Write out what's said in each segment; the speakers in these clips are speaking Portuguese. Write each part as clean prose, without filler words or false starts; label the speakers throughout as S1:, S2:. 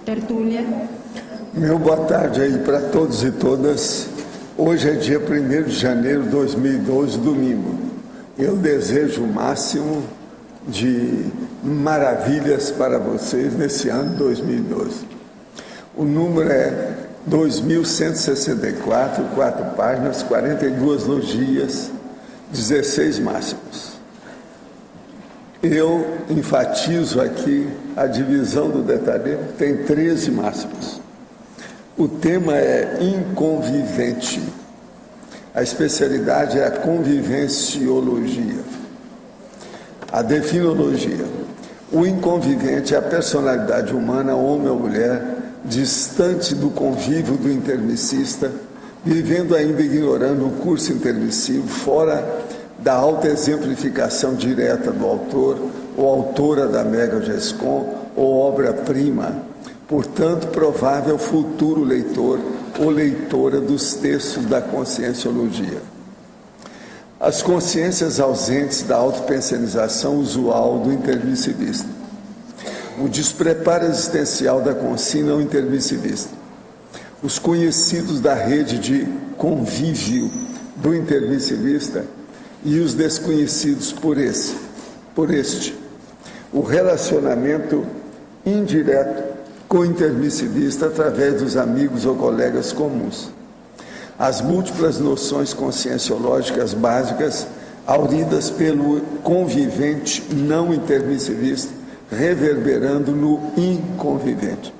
S1: tertúlia.
S2: Meu boa tarde aí para todos e todas. Hoje é dia 1º de janeiro de 2012, domingo. Eu desejo o máximo de maravilhas para vocês nesse ano 2012. O número é 2164, 4 páginas, 42 logias, 16 máximos. Eu enfatizo aqui a divisão do detalhe, tem 13 máximos. O tema é inconvivente. A especialidade é a convivenciologia. A definologia. O inconvivente é a personalidade humana, homem ou mulher, distante do convívio do intermissista, vivendo ainda ignorando o curso intermissivo, fora da autoexemplificação direta do autor ou autora da Mega Gescon ou obra-prima, portanto, provável futuro leitor ou leitora dos textos da conscienciologia. As consciências ausentes da autopensionização usual do intermissivista. O despreparo existencial da consciência não intermissivista. Os conhecidos da rede de convívio do intermissivista e os desconhecidos por este. O relacionamento indireto com o intermissivista através dos amigos ou colegas comuns. As múltiplas noções conscienciológicas básicas auridas pelo convivente não intermissivista, reverberando no inconvivente.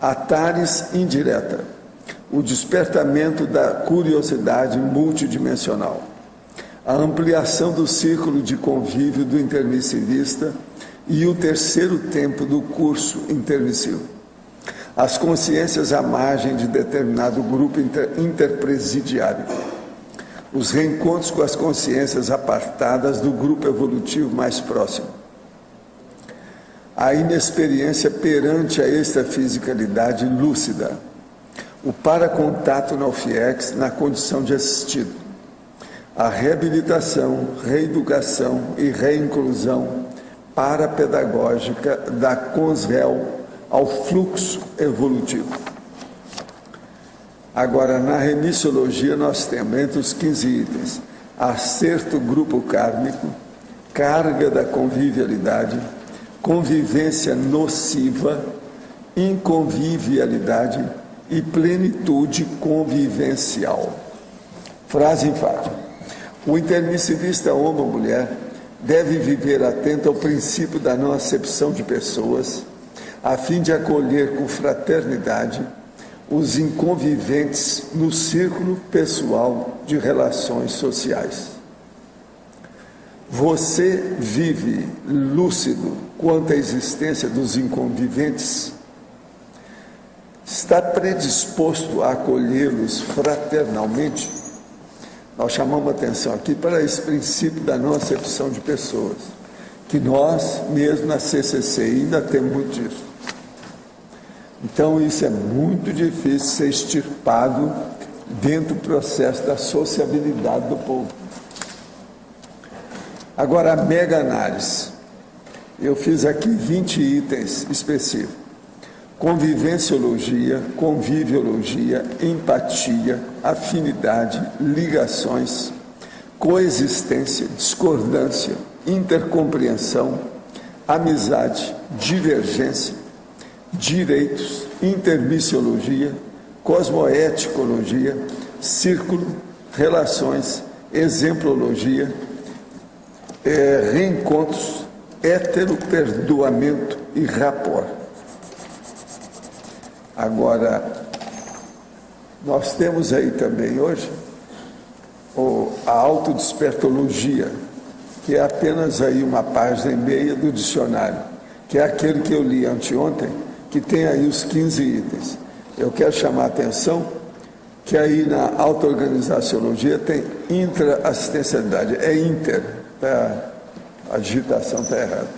S2: A tares indireta, o despertamento da curiosidade multidimensional. A ampliação do círculo de convívio do intermissivista e o terceiro tempo do curso intermissivo. As consciências à margem de determinado grupo interpresidiário. Os reencontros com as consciências apartadas do grupo evolutivo mais próximo. A inexperiência perante a extrafisicalidade lúcida. O paracontato na UFIEX na condição de assistido. A reabilitação, reeducação e reinclusão parapedagógica da CONSREL ao fluxo evolutivo. Agora, na remissiologia, nós temos entre os 15 itens, acerto grupo kármico, carga da convivialidade, convivência nociva, inconvivialidade e plenitude convivencial. Frase enfática. O intermissivista homem ou mulher deve viver atento ao princípio da não acepção de pessoas, a fim de acolher com fraternidade os inconviventes no círculo pessoal de relações sociais. Você vive lúcido quanto à existência dos inconviventes? Está predisposto a acolhê-los fraternalmente? Nós chamamos atenção aqui para esse princípio da não acepção de pessoas, que nós, mesmo na CCC, ainda temos muito disso. Então, isso é muito difícil ser extirpado dentro do processo da sociabilidade do povo. Agora, a mega análise. Eu fiz aqui 20 itens específicos. Convivenciologia, conviviologia, empatia, afinidade, ligações, coexistência, discordância, intercompreensão, amizade, divergência, direitos, intermissiologia, cosmoeticologia, círculo, relações, exemplologia, reencontros, heteroperdoamento e rapport. Agora, nós temos aí também hoje a autodespertologia, que é apenas aí uma página e meia do dicionário, que é aquele que eu li anteontem, que tem aí os 15 itens. Eu quero chamar a atenção que aí na auto-organizaciologia tem intra-assistencialidade, é inter, a digitação está errada.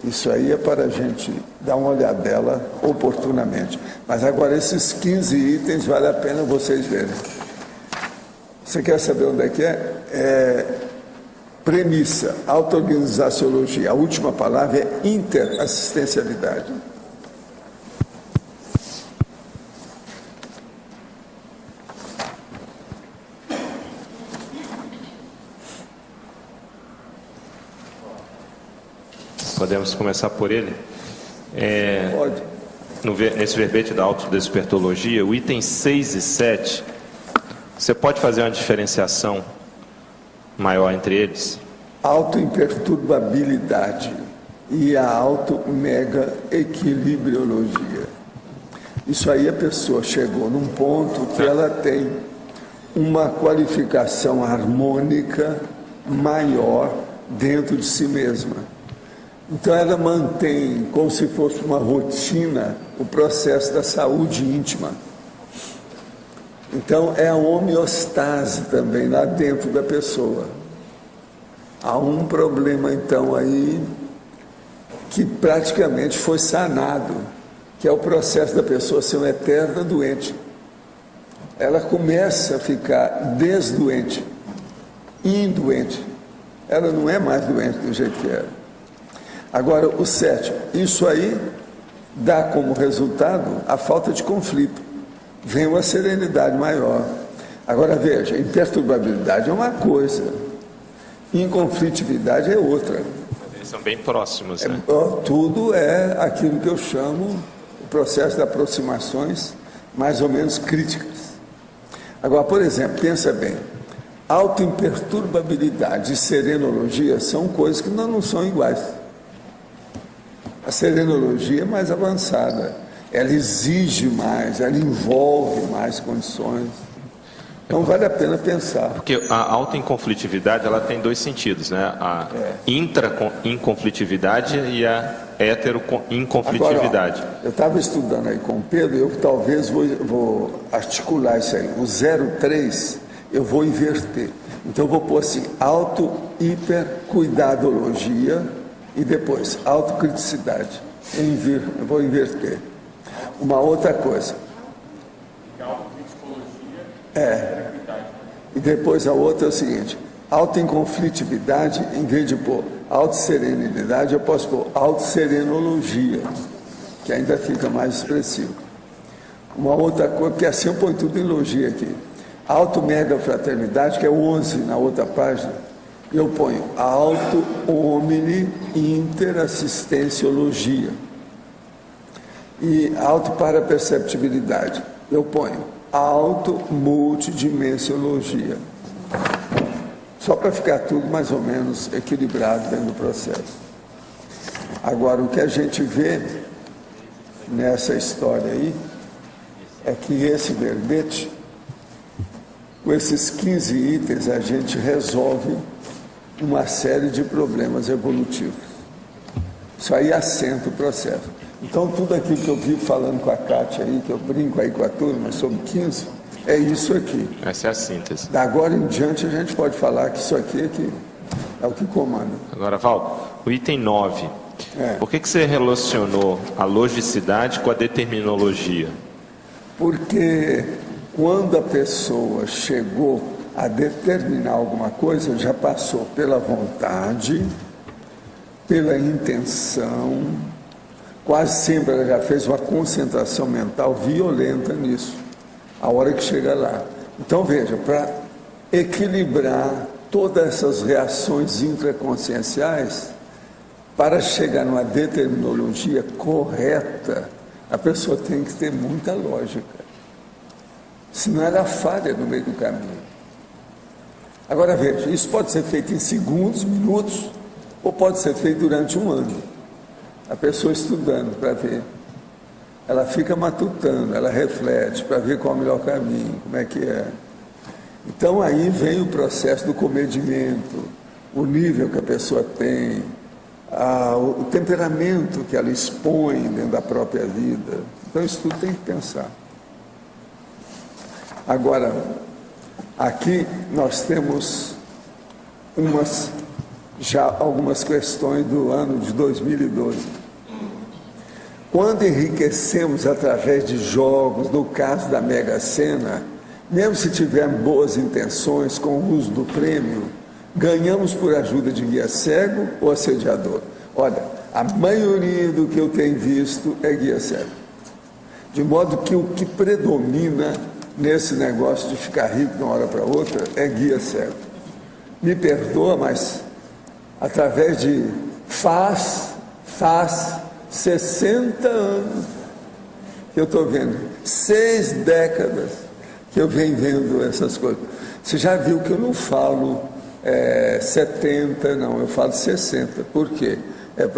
S2: Isso aí é para a gente dar uma olhadela oportunamente. Mas agora esses 15 itens vale a pena vocês verem. Você quer saber onde é que é? Premissa, auto-organizaciologia. A última palavra é interassistencialidade.
S1: Podemos começar por ele?
S2: Pode.
S1: Nesse verbete da autodespertologia, o item 6 e 7, você pode fazer uma diferenciação maior entre eles?
S2: Autoimperturbabilidade e a auto-mega-equilibriologia. Isso aí a pessoa chegou num ponto que ela tem uma qualificação harmônica maior dentro de si mesma. Então ela mantém como se fosse uma rotina o processo da saúde íntima. Então é a homeostase também lá dentro da pessoa. Há um problema então aí que praticamente foi sanado, que é o processo da pessoa ser uma eterna doente. Ela começa a ficar desdoente, indoente. Ela não é mais doente do jeito que era. Agora, o sétimo, isso aí dá como resultado a falta de conflito. Vem uma serenidade maior. Agora, veja, imperturbabilidade é uma coisa, inconflitividade é outra.
S1: Eles são bem próximos, né?
S2: Tudo é aquilo que eu chamo o processo de aproximações mais ou menos críticas. Agora, por exemplo, pensa bem, autoimperturbabilidade e serenologia são coisas que não são iguais. A serenologia é mais avançada, ela exige mais, ela envolve mais condições. Então vale a pena pensar.
S1: Porque a autoinconflitividade, ela tem dois sentidos, né? A intra-inconflitividade e a hetero-inconflitividade.
S2: Agora, ó, eu estava estudando aí com o Pedro, eu talvez vou articular isso aí. O 03 eu vou inverter. Então eu vou pôr assim, auto-hipercuidadologia e depois autocriticidade. Eu vou inverter. Uma outra coisa. E depois a outra é o seguinte, autoinconflitividade, em vez de pôr autosserenidade, eu posso pôr autosserenologia, que ainda fica mais expressivo. Uma outra coisa, porque assim eu ponho tudo em logia aqui. Auto-mega-fraternidade, que é o 11 na outra página, eu ponho auto-omni-interassistenciologia. E auto-paraperceptibilidade, eu ponho auto-multidimensiologia. Só para ficar tudo mais ou menos equilibrado dentro do processo. Agora, o que a gente vê nessa história aí é que esse verbete, com esses 15 itens, a gente resolve uma série de problemas evolutivos. Isso aí assenta o processo. Então, tudo aquilo que eu vi falando com a Kátia aí, que eu brinco aí com a turma sobre 15, é isso aqui.
S1: Essa é a síntese.
S2: Da agora em diante, a gente pode falar que isso aqui é o que comanda.
S1: Agora, Val, o item 9. Por que você relacionou a logicidade com a determinologia?
S2: Porque quando a pessoa chegou a determinar alguma coisa, já passou pela vontade, pela intenção, quase sempre ela já fez uma concentração mental violenta nisso, a hora que chega lá. Então, veja, para equilibrar todas essas reações intraconscienciais, para chegar numa determinologia correta, a pessoa tem que ter muita lógica. Senão ela falha no meio do caminho. Agora, veja, isso pode ser feito em segundos, minutos, ou pode ser feito durante um ano. A pessoa estudando para ver. Ela fica matutando, ela reflete para ver qual é o melhor caminho, como é que é. Então aí vem o processo do comedimento, o nível que a pessoa tem, o temperamento que ela expõe dentro da própria vida. Então isso tudo tem que pensar. Agora, aqui nós temos já algumas questões do ano de 2012. Quando enriquecemos através de jogos, no caso da Mega Sena, mesmo se tivermos boas intenções com o uso do prêmio, ganhamos por ajuda de guia cego ou assediador? Olha, a maioria do que eu tenho visto é guia cego. De modo que o que predomina nesse negócio de ficar rico de uma hora para outra é guia cego. Me perdoa, mas através de faz Faz 60 anos que eu estou vendo, 6 décadas que eu venho vendo essas coisas. Você já viu que eu não falo 70, não, eu falo 60. Por quê?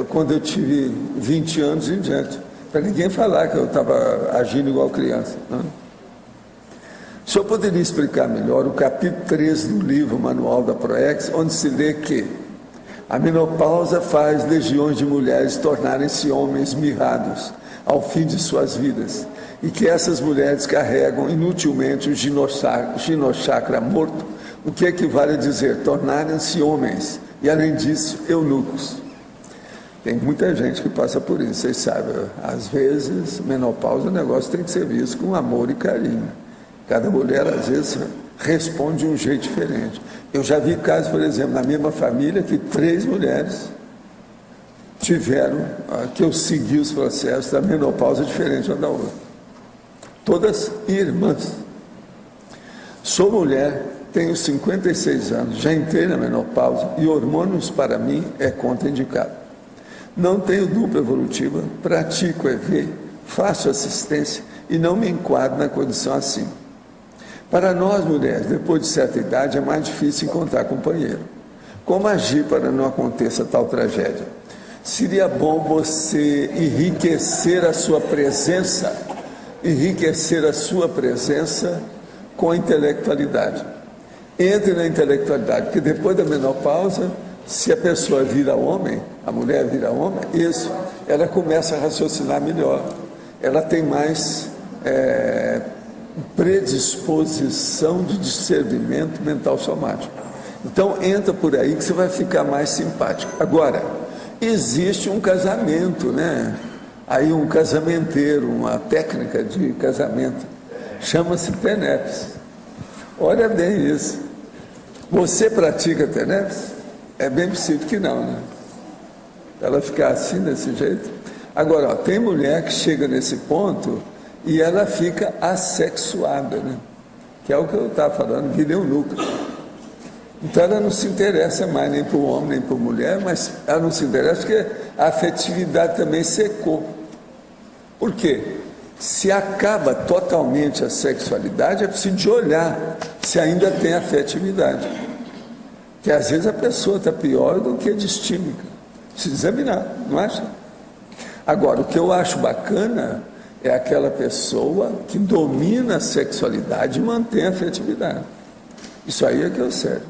S2: Quando eu tive 20 anos em diante, para ninguém falar que eu estava agindo igual criança. Não? O senhor poderia explicar melhor o capítulo 13 do livro Manual da Proex, onde se lê que a menopausa faz legiões de mulheres tornarem-se homens mirrados ao fim de suas vidas, e que essas mulheres carregam inutilmente o ginochakra morto, o que equivale a dizer tornarem-se homens, e além disso, eunucos. Tem muita gente que passa por isso, vocês sabem. Às vezes, menopausa, o negócio tem que ser visto com amor e carinho. Cada mulher, às vezes, responde de um jeito diferente. Eu já vi casos, por exemplo, na mesma família, que 3 mulheres tiveram, que eu segui os processos da menopausa diferente uma da outra. Todas irmãs. Sou mulher, tenho 56 anos, já entrei na menopausa e hormônios para mim é contraindicado. Não tenho dupla evolutiva, pratico EV, faço assistência e não me enquadro na condição assim. Para nós mulheres, depois de certa idade, é mais difícil encontrar companheiro. Como agir para não aconteça tal tragédia? Seria bom você enriquecer a sua presença com a intelectualidade. Entre na intelectualidade, porque depois da menopausa, se a pessoa vira homem, a mulher vira homem, isso, ela começa a raciocinar melhor, ela tem mais predisposição de discernimento mental somático. Então entra por aí que você vai ficar mais simpático. Agora, existe um casamento, né? Aí um casamenteiro, uma técnica de casamento, chama-se TENEPS. Olha bem isso. Você pratica TENEPS? É bem possível que não, né? Ela ficar assim, desse jeito. Agora, ó, tem mulher que chega nesse ponto e ela fica assexuada, né? Que é o que eu estava falando, vira eunuca. Então ela não se interessa mais nem por homem nem por mulher, mas ela não se interessa porque a afetividade também secou. Por quê? Se acaba totalmente a sexualidade, é preciso de olhar se ainda tem afetividade. Que às vezes a pessoa está pior do que distímica. Precisa examinar, não acha? Agora, o que eu acho bacana é aquela pessoa que domina a sexualidade e mantém a afetividade. Isso aí é que eu sério.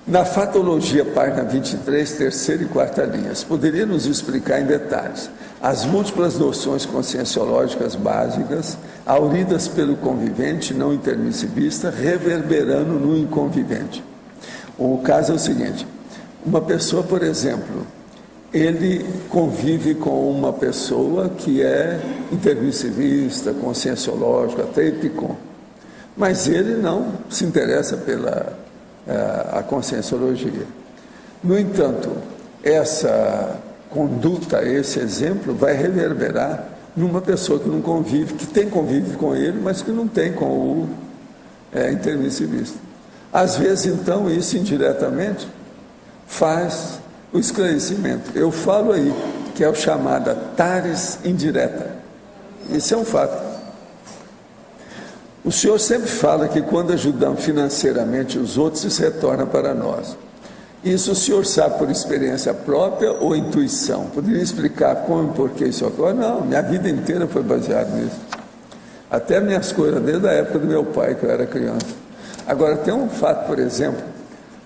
S2: Na Fatologia, página 23, terceira e quarta linhas, poderia nos explicar em detalhes as múltiplas noções conscienciológicas básicas auridas pelo convivente não intermissivista, reverberando no inconvivente. O caso é o seguinte: uma pessoa, por exemplo, ele convive com uma pessoa que é intermissivista, conscienciológico, até epicom, mas ele não se interessa pela a conscienciologia. No entanto, essa conduta, esse exemplo, vai reverberar numa pessoa que não convive, que tem convívio com ele, mas que não tem com o intermissivista. Às vezes, então, isso indiretamente faz o esclarecimento. Eu falo aí que é o chamada tares indireta. Isso é um fato. O senhor sempre fala que quando ajudamos financeiramente os outros, isso retorna para nós. Isso o senhor sabe por experiência própria ou intuição? Poderia explicar como e por que isso ocorre? Não, minha vida inteira foi baseada nisso. Até minhas coisas, desde a época do meu pai, que eu era criança. Agora, tem um fato, por exemplo,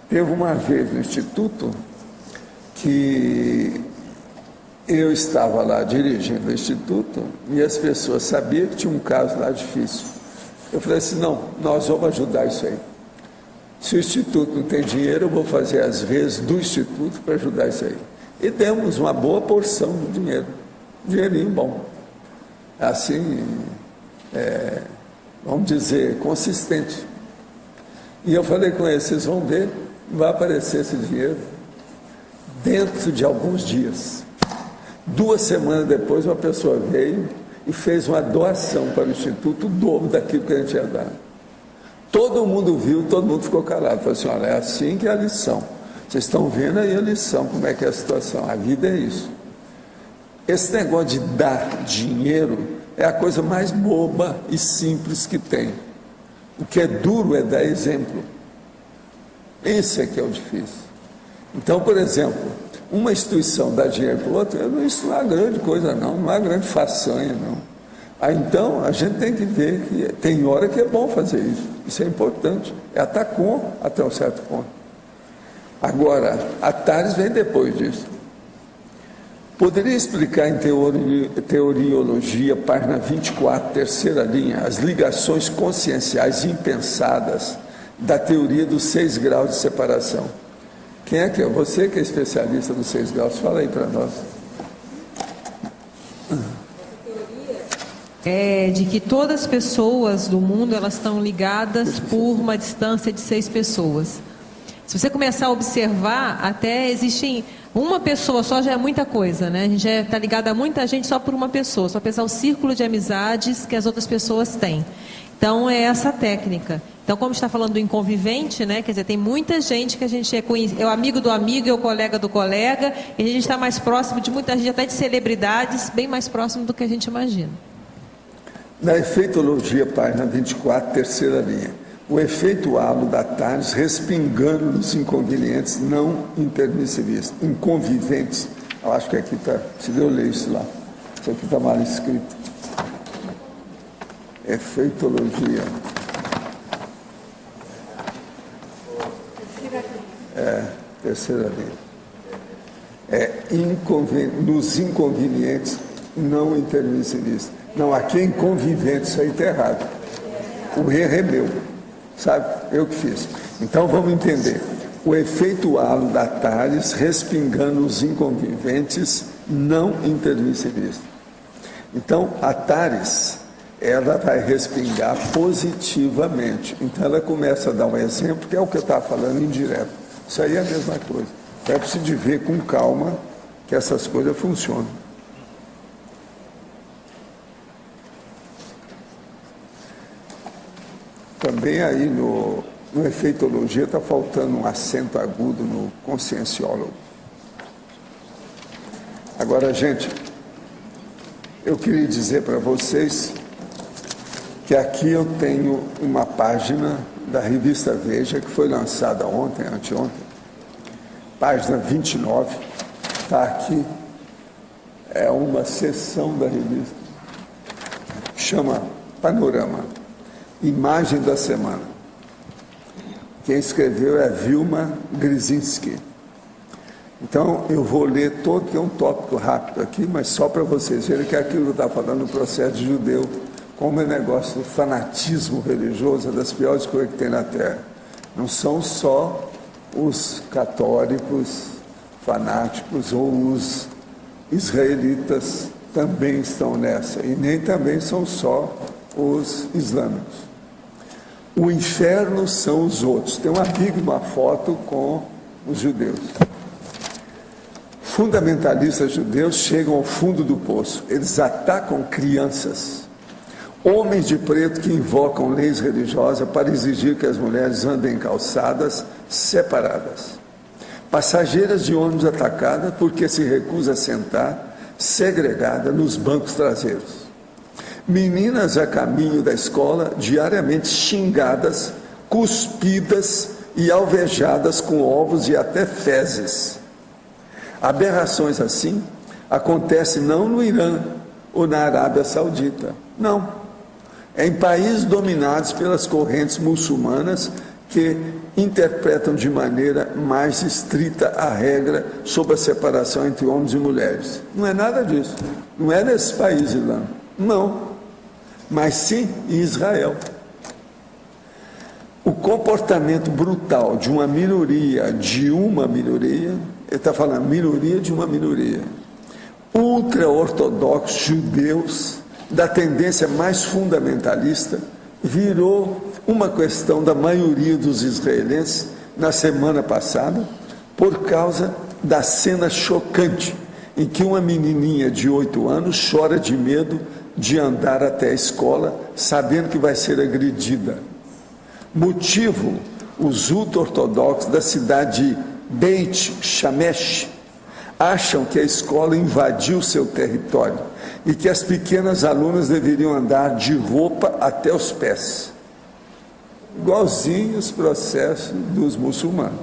S2: teve uma vez no Instituto que eu estava lá dirigindo o Instituto e as pessoas sabiam que tinha um caso lá difícil. Eu falei assim, não, nós vamos ajudar isso aí. Se o Instituto não tem dinheiro, eu vou fazer as vezes do Instituto para ajudar isso aí. E demos uma boa porção de dinheiro, um dinheirinho bom. Assim, vamos dizer, consistente. E eu falei com eles, vocês vão ver, vai aparecer esse dinheiro dentro de alguns dias. 2 semanas depois, uma pessoa veio e fez uma doação para o Instituto, o dobro daquilo que a gente ia dar. Todo mundo viu, todo mundo ficou calado. Falou assim, olha, é assim que é a lição. Vocês estão vendo aí a lição, como é que é a situação. A vida é isso. Esse negócio de dar dinheiro é a coisa mais boba e simples que tem. O que é duro é dar exemplo. Esse é que é o difícil. Então, por exemplo, uma instituição dá dinheiro para o outro, isso não é grande coisa não é grande façanha não. Então, a gente tem que ver que tem hora que é bom fazer isso. Isso é importante. É atacom até um certo ponto. Agora, a Tales vem depois disso. Poderia explicar em Teoriologia, página 24, terceira linha, as ligações conscienciais impensadas da teoria dos 6 graus de separação? Quem é que é? Você que é especialista dos 6 graus, fala aí para nós.
S3: É de que todas as pessoas do mundo, elas estão ligadas por uma distância de 6 pessoas. Se você começar a observar, até existem... Uma pessoa só já é muita coisa, né? A gente já está ligado a muita gente só por uma pessoa, só pensar o círculo de amizades que as outras pessoas têm. Então, é essa técnica. Então, como está falando do inconvivente, né? Quer dizer, tem muita gente que a gente é o amigo do amigo, é o colega do colega, e a gente está mais próximo de muita gente, até de celebridades, bem mais próximo do que a gente imagina.
S2: Na efeitologia, página 24, terceira linha, o efeito halo da Tales respingando nos inconvenientes não intermissivistas, inconviventes. Eu acho que aqui está, se eu ler isso lá, isso aqui está mal escrito. Efeitologia. Terceira linha. Nos inconvenientes não intermissivistas. Não, aqui é inconvivente, isso aí está errado. O erro é meu, sabe? Eu que fiz. Então vamos entender. O efeito halo da Tales respingando os inconviventes não intermissivistas. Então a Tales, ela vai respingar positivamente. Então ela começa a dar um exemplo, que é o que eu estava falando indireto. Isso aí é a mesma coisa. É preciso ver com calma que essas coisas funcionam. Também aí no efeitologia está faltando um acento agudo no conscienciólogo. Agora, gente, eu queria dizer para vocês que aqui eu tenho uma página da revista Veja, que foi lançada ontem, anteontem, página 29, está aqui, é uma seção da revista, chama Panorama, Imagem da Semana. Quem escreveu é Vilma Grzinski. Então, eu vou ler todo, que é um tópico rápido aqui, mas só para vocês verem que é aquilo que eu estava falando no processo de judeu, como é negócio do fanatismo religioso, é das piores coisas que tem na Terra. Não são só os católicos fanáticos ou os israelitas também estão nessa, e nem também são só os islâmicos. O inferno são os outros. Tem um amigo, uma foto com os judeus. Fundamentalistas judeus chegam ao fundo do poço. Eles atacam crianças. Homens de preto que invocam leis religiosas para exigir que as mulheres andem calçadas separadas. Passageiras de ônibus atacadas porque se recusa a sentar segregada nos bancos traseiros. Meninas a caminho da escola diariamente xingadas, cuspidas e alvejadas com ovos e até fezes. Aberrações assim acontecem não no Irã ou na Arábia Saudita, não. É em países dominados pelas correntes muçulmanas que interpretam de maneira mais estrita a regra sobre a separação entre homens e mulheres. Não é nada disso. Não é nesse país islâmico. Não. Mas sim em Israel. O comportamento brutal de uma minoria, ele está falando minoria de uma minoria, ultra-ortodoxos judeus, da tendência mais fundamentalista, virou uma questão da maioria dos israelenses na semana passada, por causa da cena chocante em que uma menininha de 8 anos chora de medo de andar até a escola, sabendo que vai ser agredida. Motivo, os ultra-ortodoxos da cidade de Beit Shemesh acham que a escola invadiu seu território e que as pequenas alunas deveriam andar de roupa até os pés. Igualzinho os processos dos muçulmanos.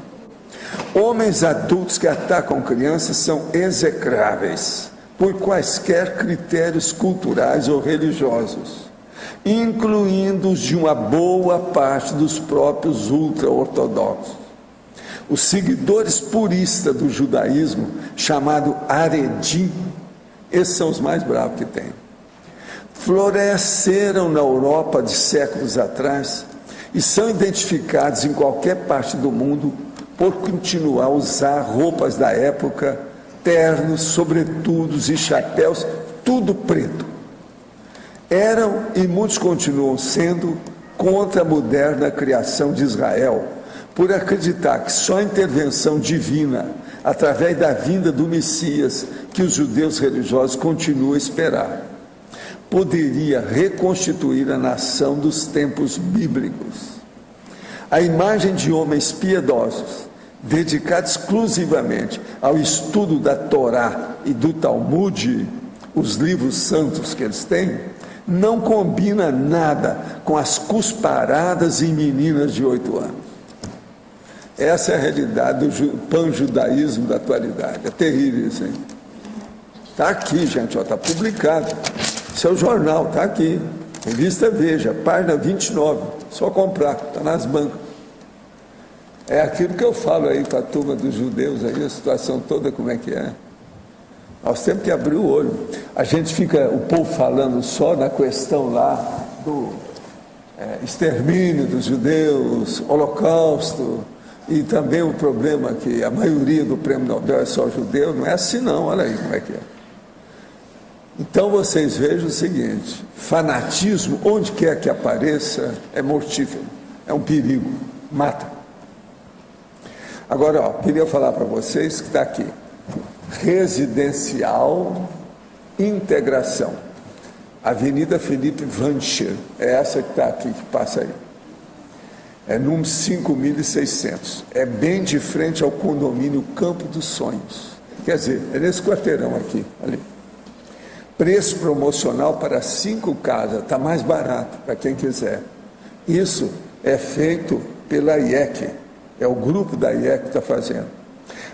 S2: Homens adultos que atacam crianças são execráveis por quaisquer critérios culturais ou religiosos, incluindo os de uma boa parte dos próprios ultra-ortodoxos. Os seguidores puristas do judaísmo, chamado Haredim, esses são os mais bravos que tem, floresceram na Europa de séculos atrás e são identificados em qualquer parte do mundo por continuar a usar roupas da época, ternos, sobretudos e chapéus, tudo preto. Eram e muitos continuam sendo contra a moderna criação de Israel, por acreditar que só a intervenção divina, através da vinda do Messias, que os judeus religiosos continuam a esperar, poderia reconstituir a nação dos tempos bíblicos. A imagem de homens piedosos, dedicados exclusivamente ao estudo da Torá e do Talmud, os livros santos que eles têm, não combina nada com as cusparadas em meninas de 8 anos. Essa é a realidade do panjudaísmo da atualidade. É terrível isso aí. Está aqui, gente, está publicado. Isso é o jornal, está aqui. Revista Veja, página 29. Só comprar, está nas bancas. É aquilo que eu falo aí para a turma dos judeus, aí, a situação toda como é que é. Nós temos que abrir o olho. A gente fica, o povo falando só na questão lá do extermínio dos judeus, holocausto, e também o problema que a maioria do prêmio Nobel é só judeu. Não é assim não, olha aí como é que é. Então vocês vejam o seguinte: fanatismo, onde quer que apareça, é mortífero, é um perigo, mata. Agora, queria falar para vocês que está aqui, Residencial Integração, Avenida Felipe Vancher, é essa que está aqui, que passa aí. É número 5.600, é bem de frente ao condomínio Campo dos Sonhos, quer dizer, é nesse quarteirão aqui, ali. Preço promocional para 5 casas, está mais barato para quem quiser. Isso é feito pela IEC, é o grupo da IEC que está fazendo.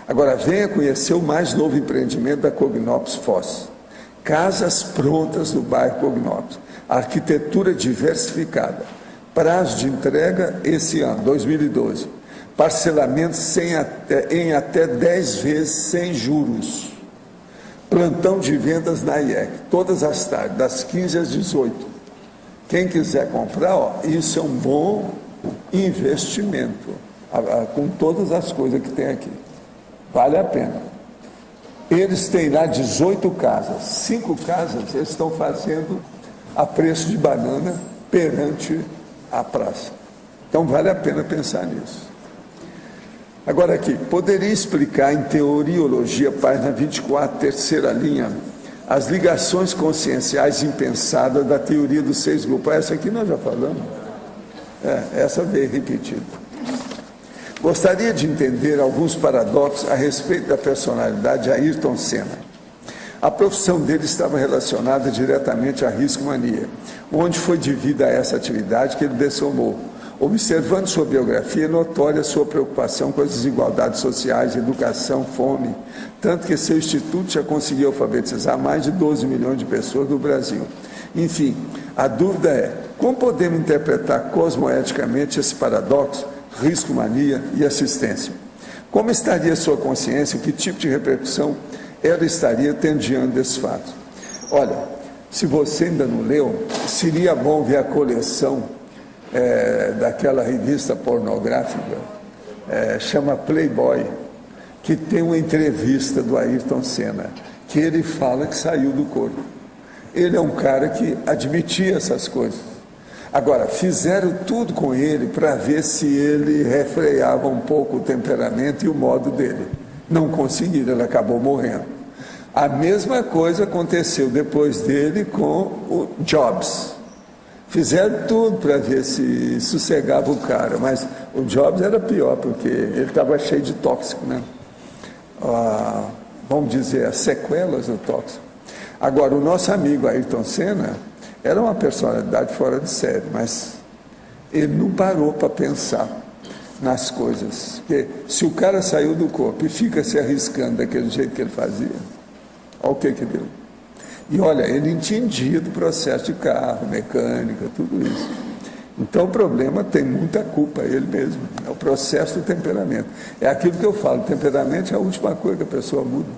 S2: Agora venha conhecer o mais novo empreendimento da Cognópolis Foz. Casas prontas no bairro Cognópolis, arquitetura diversificada. Prazo de entrega esse ano, 2012. Parcelamento em até 10 vezes sem juros. Plantão de vendas na IEC, todas as tardes, das 15 às 18. Quem quiser comprar, isso é um bom investimento, com todas as coisas que tem aqui. Vale a pena. Eles têm lá 18 casas. 5 casas eles estão fazendo a preço de banana perante a praça. Então vale a pena pensar nisso. Agora aqui, poderia explicar em Teoriologia, página 24, terceira linha, as ligações conscienciais impensadas da teoria dos 6 grupos. Essa aqui nós já falamos. Essa veio repetida. Gostaria de entender alguns paradoxos a respeito da personalidade de Ayrton Senna. A profissão dele estava relacionada diretamente à riscomania, onde foi devido a essa atividade que ele dessomou. Observando sua biografia, é notória sua preocupação com as desigualdades sociais, educação, fome, tanto que seu instituto já conseguiu alfabetizar mais de 12 milhões de pessoas do Brasil. Enfim, a dúvida é, como podemos interpretar cosmoeticamente esse paradoxo, riscomania e assistência? Como estaria sua consciência, que tipo de repercussão ela estaria tendo diante desse fato? Olha, se você ainda não leu, seria bom ver a coleção daquela revista pornográfica, chama Playboy, que tem uma entrevista do Ayrton Senna, que ele fala que saiu do corpo. Ele é um cara que admitia essas coisas. Agora, fizeram tudo com ele para ver se ele refreava um pouco o temperamento e o modo dele. Não conseguiram, ele acabou morrendo. A mesma coisa aconteceu depois dele com o Jobs. Fizeram tudo para ver se sossegava o cara, mas O Jobs era pior, porque ele estava cheio de tóxico, né? Vamos dizer, as sequelas do tóxico. Agora, o nosso amigo Ayrton Senna era uma personalidade fora de série, mas ele não parou para pensar nas coisas. Porque se o cara saiu do corpo e fica se arriscando daquele jeito que ele fazia, olha o que deu. E olha, ele entendia do processo de carro, mecânica, tudo isso. Então o problema tem muita culpa, ele mesmo. É o processo do temperamento. É aquilo que eu falo, temperamento é a última coisa que a pessoa muda.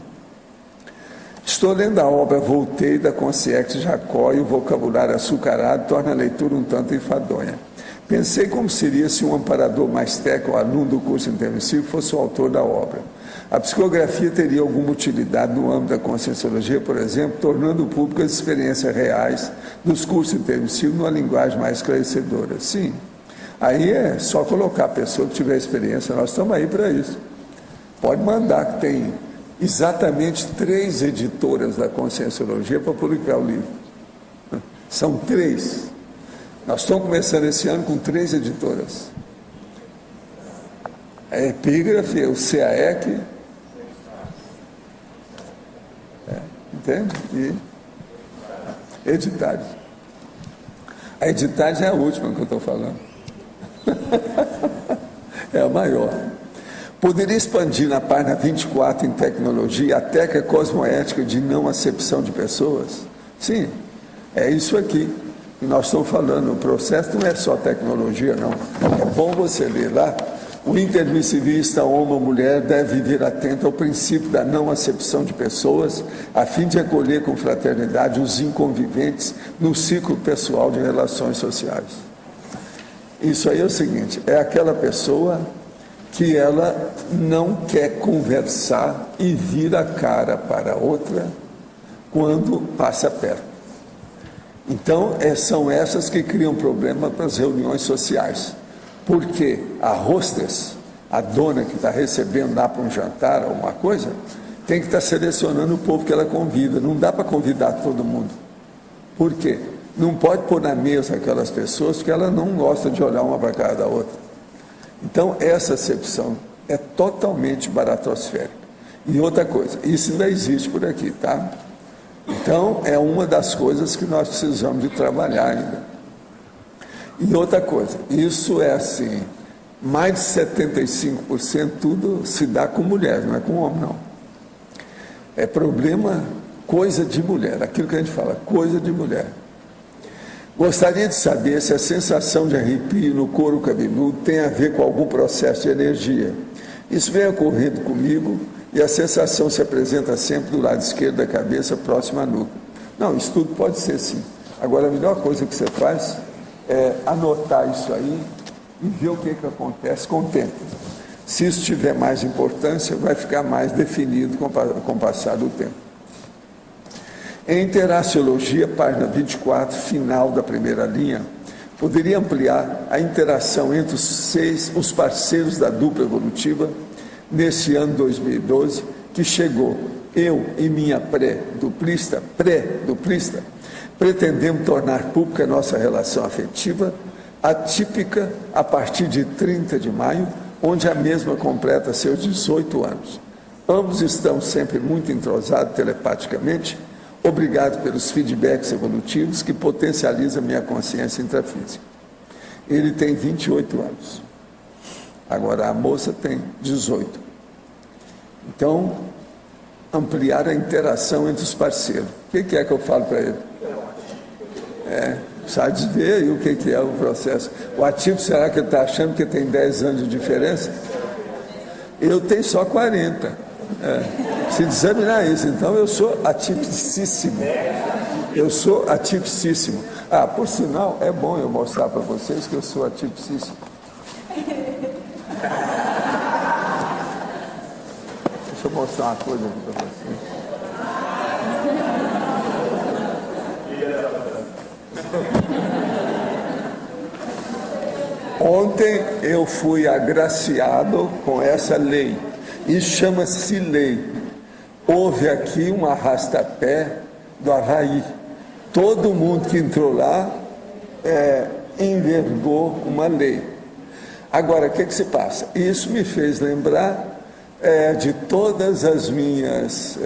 S2: Estou lendo a obra Voltei, da Concierge Jacó, e o vocabulário açucarado torna a leitura um tanto enfadonha. Pensei como seria se um amparador mais técnico, aluno do curso intermissivo, fosse o autor da obra. A psicografia teria alguma utilidade no âmbito da conscienciologia, por exemplo, tornando público as experiências reais dos cursos intermissivos numa linguagem mais esclarecedora. Sim, aí é só colocar a pessoa que tiver experiência, nós estamos aí para isso. Pode mandar, que tem exatamente 3 editoras da conscienciologia para publicar o livro. São 3. Nós estamos começando esse ano com 3 editoras. A Epígrafe, o CAEC, entende? E Editade. A Editade é a última que eu estou falando. É a maior. Poderia expandir na página 24 em tecnologia a técnica cosmoética de não acepção de pessoas? Sim, é isso aqui que nós estamos falando. O processo não é só tecnologia, não. É bom você ler lá. O intermissivista, homem ou mulher, deve viver atento ao princípio da não acepção de pessoas, a fim de acolher com fraternidade os inconviventes no ciclo pessoal de relações sociais. Isso aí é o seguinte, é aquela pessoa que ela não quer conversar e vira a cara para outra quando passa perto. Então, são essas que criam problema para as reuniões sociais. Porque a hostess, a dona que está recebendo lá para um jantar, alguma coisa, tem que estar selecionando o povo que ela convida. Não dá para convidar todo mundo. Por quê? Não pode pôr na mesa aquelas pessoas porque ela não gosta de olhar uma para a cara da outra. Então, essa acepção é totalmente baratosférica. E outra coisa, isso ainda existe por aqui, tá? Então, é uma das coisas que nós precisamos de trabalhar ainda. E outra coisa, isso é assim, mais de 75% tudo se dá com mulher, não é com homem, não. É problema, coisa de mulher, aquilo que a gente fala, coisa de mulher. Gostaria de saber se a sensação de arrepio no couro cabeludo tem a ver com algum processo de energia. Isso vem ocorrendo comigo e a sensação se apresenta sempre do lado esquerdo da cabeça, próximo à nuca. Não, isso tudo pode ser sim. Agora, a melhor coisa que você faz é anotar isso aí e ver o que acontece com o tempo. Se isso tiver mais importância, vai ficar mais definido com o passar do tempo. Em Interaciologia, página 24, final da primeira linha, poderia ampliar a interação entre os parceiros da dupla evolutiva nesse ano 2012, que chegou, eu e minha pré-duplista, pretendemos tornar pública a nossa relação afetiva, atípica a partir de 30 de maio, onde a mesma completa seus 18 anos. Ambos estão sempre muito entrosados telepaticamente, obrigado pelos feedbacks evolutivos que potencializam minha consciência intrafísica. Ele tem 28 anos. Agora, a moça tem 18. Então, ampliar a interação entre os parceiros. O que é que eu falo para ele? Precisa de ver aí o que é o processo. O ativo, será que ele está achando que tem 10 anos de diferença? Eu tenho só 40. Se examinar isso, então eu sou atipicíssimo. Por sinal, é bom eu mostrar para vocês que eu sou atipicíssimo. Deixa eu mostrar uma coisa aqui para vocês. Ontem eu fui agraciado com essa lei. Isso chama-se lei. Houve aqui um arrastapé do Havaí. Todo mundo que entrou lá envergou uma lei. Agora, o que se passa? Isso me fez lembrar de todas as minhas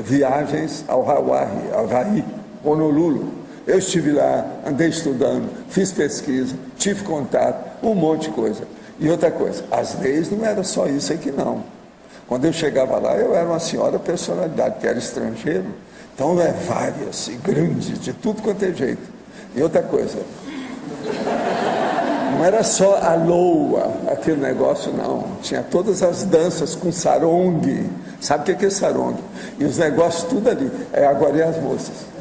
S2: viagens ao Havaí, Honolulu. Eu estive lá, andei estudando, fiz pesquisa, tive contato, um monte de coisa. E outra coisa, as leis não era só isso aqui não. Quando eu chegava lá, eu era uma senhora personalidade, que era estrangeiro. Então, várias, grandes, de tudo quanto é jeito. E outra coisa, não era só a loa, aquele negócio, não. Tinha todas as danças com sarong. Sabe o que é sarong? E os negócios tudo ali. Agora é as moças.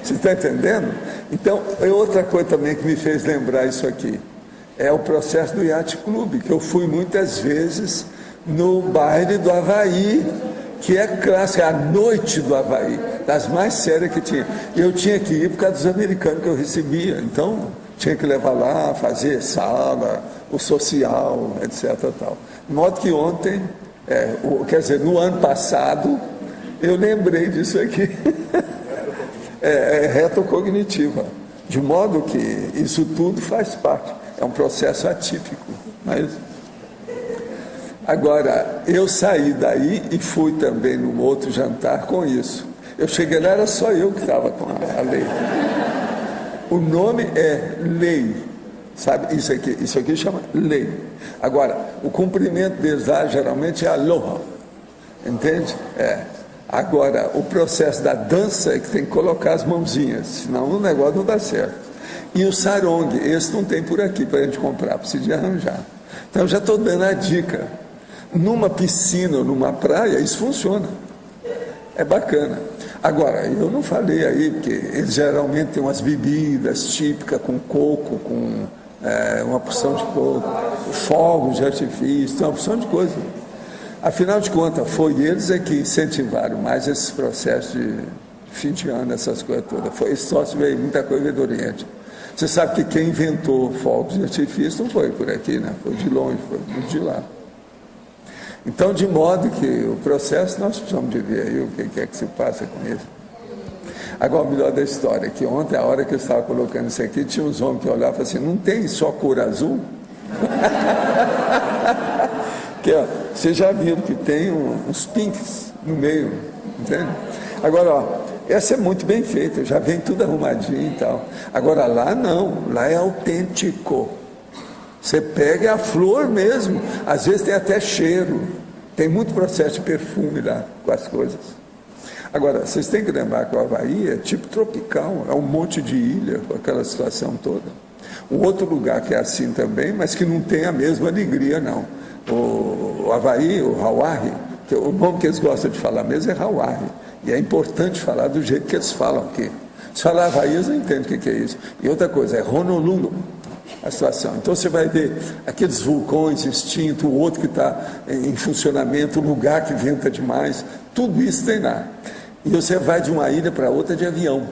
S2: Você está entendendo? Então, outra coisa também que me fez lembrar isso aqui. É o processo do Yacht Club, que eu fui muitas vezes no baile do Havaí, que é clássico, é a noite do Havaí, das mais sérias que tinha. E eu tinha que ir por causa dos americanos que eu recebia. Então, tinha que levar lá, fazer sala, o social, etc. Tal. De modo que ontem, quer dizer, no ano passado, eu lembrei disso aqui. Retocognitiva. De modo que isso tudo faz parte. É um processo atípico. Mas... Agora, eu saí daí e fui também num outro jantar com isso. Eu cheguei lá, era só eu que estava com a lei. O nome é lei, sabe? Isso aqui chama lei. Agora, o cumprimento deles lá geralmente é aloha, entende? Agora, o processo da dança é que tem que colocar as mãozinhas, senão o negócio não dá certo. E o sarong, esse não tem por aqui para a gente comprar, precisa de arranjar. Então, eu já estou dando a dica. Numa piscina ou numa praia, isso funciona. É bacana. Agora, eu não falei aí, porque eles geralmente têm umas bebidas típicas com coco, com uma porção de coco, fogos de artifício, tem uma porção de coisa. Afinal de contas, foi eles que incentivaram mais esses processos de fim de ano, essas coisas todas. Foi só se veio muita coisa do Oriente. Você sabe que quem inventou fogos de artifício não foi por aqui, né? Foi de longe, foi muito de lá. Então, de modo que o processo, nós precisamos de ver aí o que é que se passa com isso. Agora, o melhor da história, que ontem, a hora que eu estava colocando isso aqui, tinha uns homens que olhavam e falavam assim, não tem só cor azul? Que, ó, vocês já viram que tem uns pinks no meio, entende? Agora, ó, essa é muito bem feita, já vem tudo arrumadinho e tal. Agora, lá não, lá é autêntico. Você pega a flor mesmo, às vezes tem até cheiro, tem muito processo de perfume lá com as coisas. Agora, vocês têm que lembrar que o Havaí é tipo tropical, é um monte de ilha com aquela situação toda. Um outro lugar que é assim também, mas que não tem a mesma alegria não. O Havaí, o Hawaii, que o nome que eles gostam de falar mesmo é Hawaii, e é importante falar do jeito que eles falam aqui. Se falar Havaí, eles não entendem o que é isso. E outra coisa, é Honolulu. A situação. Então você vai ver aqueles vulcões extintos, o outro que está em funcionamento, o lugar que venta demais, tudo isso tem lá. E você vai de uma ilha para outra de avião.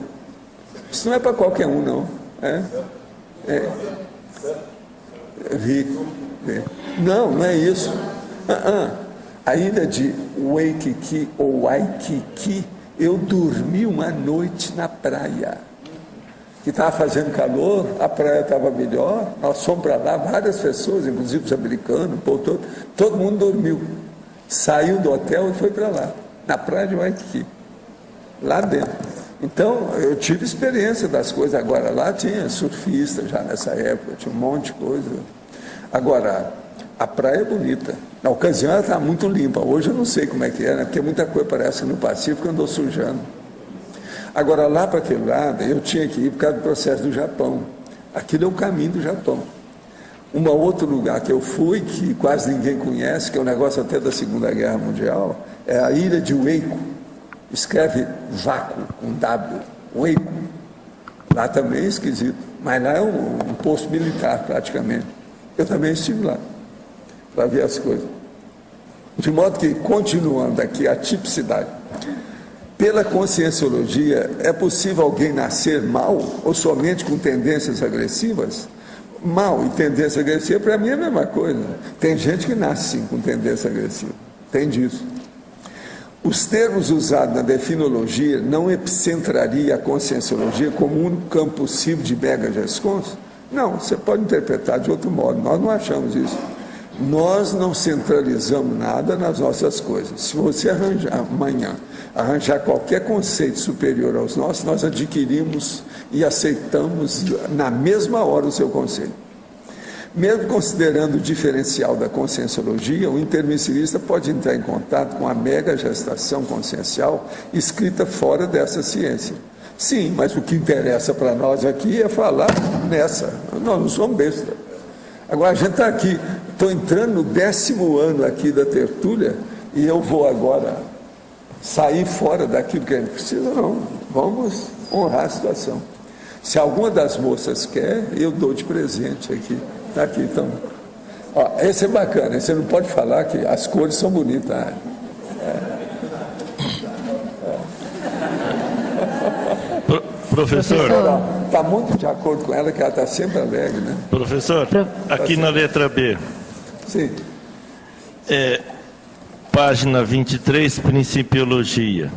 S2: Isso não é para qualquer um, não. Vi. Não, não é isso. A ilha de Waikiki ou Waikiki, eu dormi uma noite na praia. Que estava fazendo calor, a praia estava melhor, nós fomos para lá, várias pessoas, inclusive os americanos, todo mundo dormiu. Saiu do hotel e foi para lá, na praia de Waikiki, lá dentro. Então, eu tive experiência das coisas. Agora, lá tinha surfista já nessa época, tinha um monte de coisa. Agora, a praia é bonita. Na ocasião ela estava muito limpa, hoje eu não sei como é que é, né? Porque muita coisa parece no Pacífico andou sujando. Agora, lá para aquele lado, eu tinha que ir por causa do processo do Japão. Aquilo é o caminho do Japão. Um outro lugar que eu fui, que quase ninguém conhece, que é um negócio até da Segunda Guerra Mundial, é a ilha de Waco. Escreve vácuo, com W, Waco. Lá também é esquisito, mas lá é um posto militar, praticamente. Eu também estive lá, para ver as coisas. De modo que, continuando aqui, a tipicidade. Pela conscienciologia, é possível alguém nascer mal ou somente com tendências agressivas? Mal e tendência agressiva, para mim, é a mesma coisa. Tem gente que nasce, sim, com tendência agressiva. Tem disso. Os termos usados na definologia não epicentraria a conscienciologia como um único campo possível de mega-gescons? Não, você pode interpretar de outro modo, nós não achamos isso. Nós não centralizamos nada nas nossas coisas. Se você amanhã arranjar qualquer conceito superior aos nossos, nós adquirimos e aceitamos na mesma hora o seu conceito. Mesmo considerando o diferencial da conscienciologia, o intermissivista pode entrar em contato com a mega gestação consciencial escrita fora dessa ciência. Sim, mas o que interessa para nós aqui é falar nessa. Nós não somos besta. Agora, a gente está aqui, estou entrando no 10º ano aqui da tertúlia e eu vou agora sair fora daquilo que a gente precisa? Não, vamos honrar a situação. Se alguma das moças quer, eu dou de presente aqui. Está aqui, então. Ó, esse é bacana, você não pode falar que as cores são bonitas.
S4: Professor,
S2: está muito de acordo com ela, que ela está sempre alegre, né?
S4: professor, aqui na letra B,
S2: Sim.
S4: página 23, Principiologia.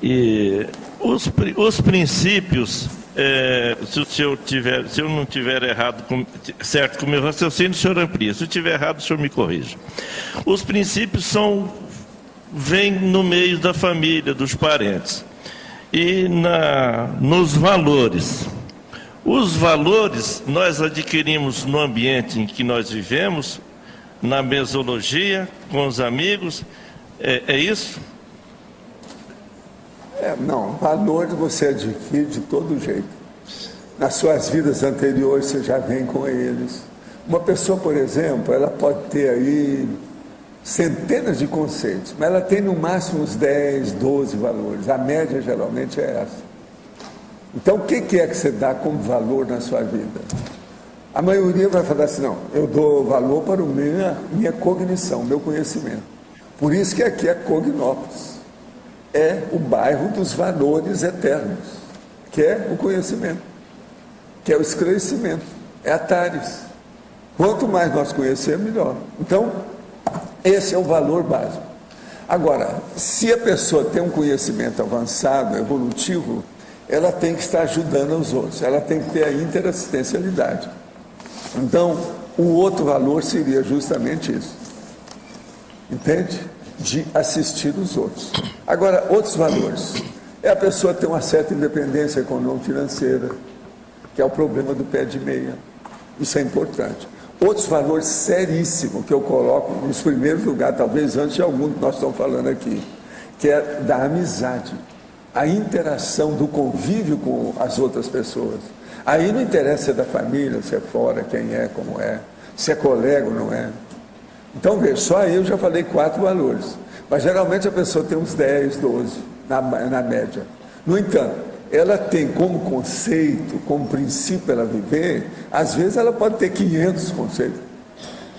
S4: E os princípios, se eu não tiver errado, certo com o meu raciocínio, o senhor amplia. Se eu tiver errado, o senhor me corrija. Os princípios vêm no meio da família, dos parentes. E nos valores. Os valores nós adquirimos no ambiente em que nós vivemos, na mesologia, com os amigos, é isso?
S2: Não, valores você adquire de todo jeito. Nas suas vidas anteriores você já vem com eles. Uma pessoa, por exemplo, ela pode ter aí centenas de conceitos, mas ela tem no máximo uns 10, 12 valores. A média geralmente é essa. Então, o que é que você dá como valor na sua vida? A maioria vai falar assim, não, eu dou valor para minha cognição, meu conhecimento. Por isso que aqui é Cognópolis. É o bairro dos valores eternos, que é o conhecimento, que é o esclarecimento, é a Tares. Quanto mais nós conhecermos, melhor. Então, esse é o valor básico. Agora, se a pessoa tem um conhecimento avançado, evolutivo, ela tem que estar ajudando os outros, ela tem que ter a interassistencialidade. Então, o outro valor seria justamente isso. Entende? De assistir os outros. Agora, outros valores. É a pessoa ter uma certa independência econômico-financeira, que é o problema do pé de meia. Isso é importante. Outros valores seríssimos que eu coloco nos primeiros lugares, talvez antes de algum que nós estamos falando aqui, que é da amizade, a interação do convívio com as outras pessoas. Aí não interessa se é da família, se é fora, quem é, como é, se é colega ou não é. Então, veja, só aí eu já falei 4 valores, mas geralmente a pessoa tem uns 10, 12 na média. No entanto, ela tem como conceito, como princípio ela viver, às vezes ela pode ter 500 conceitos.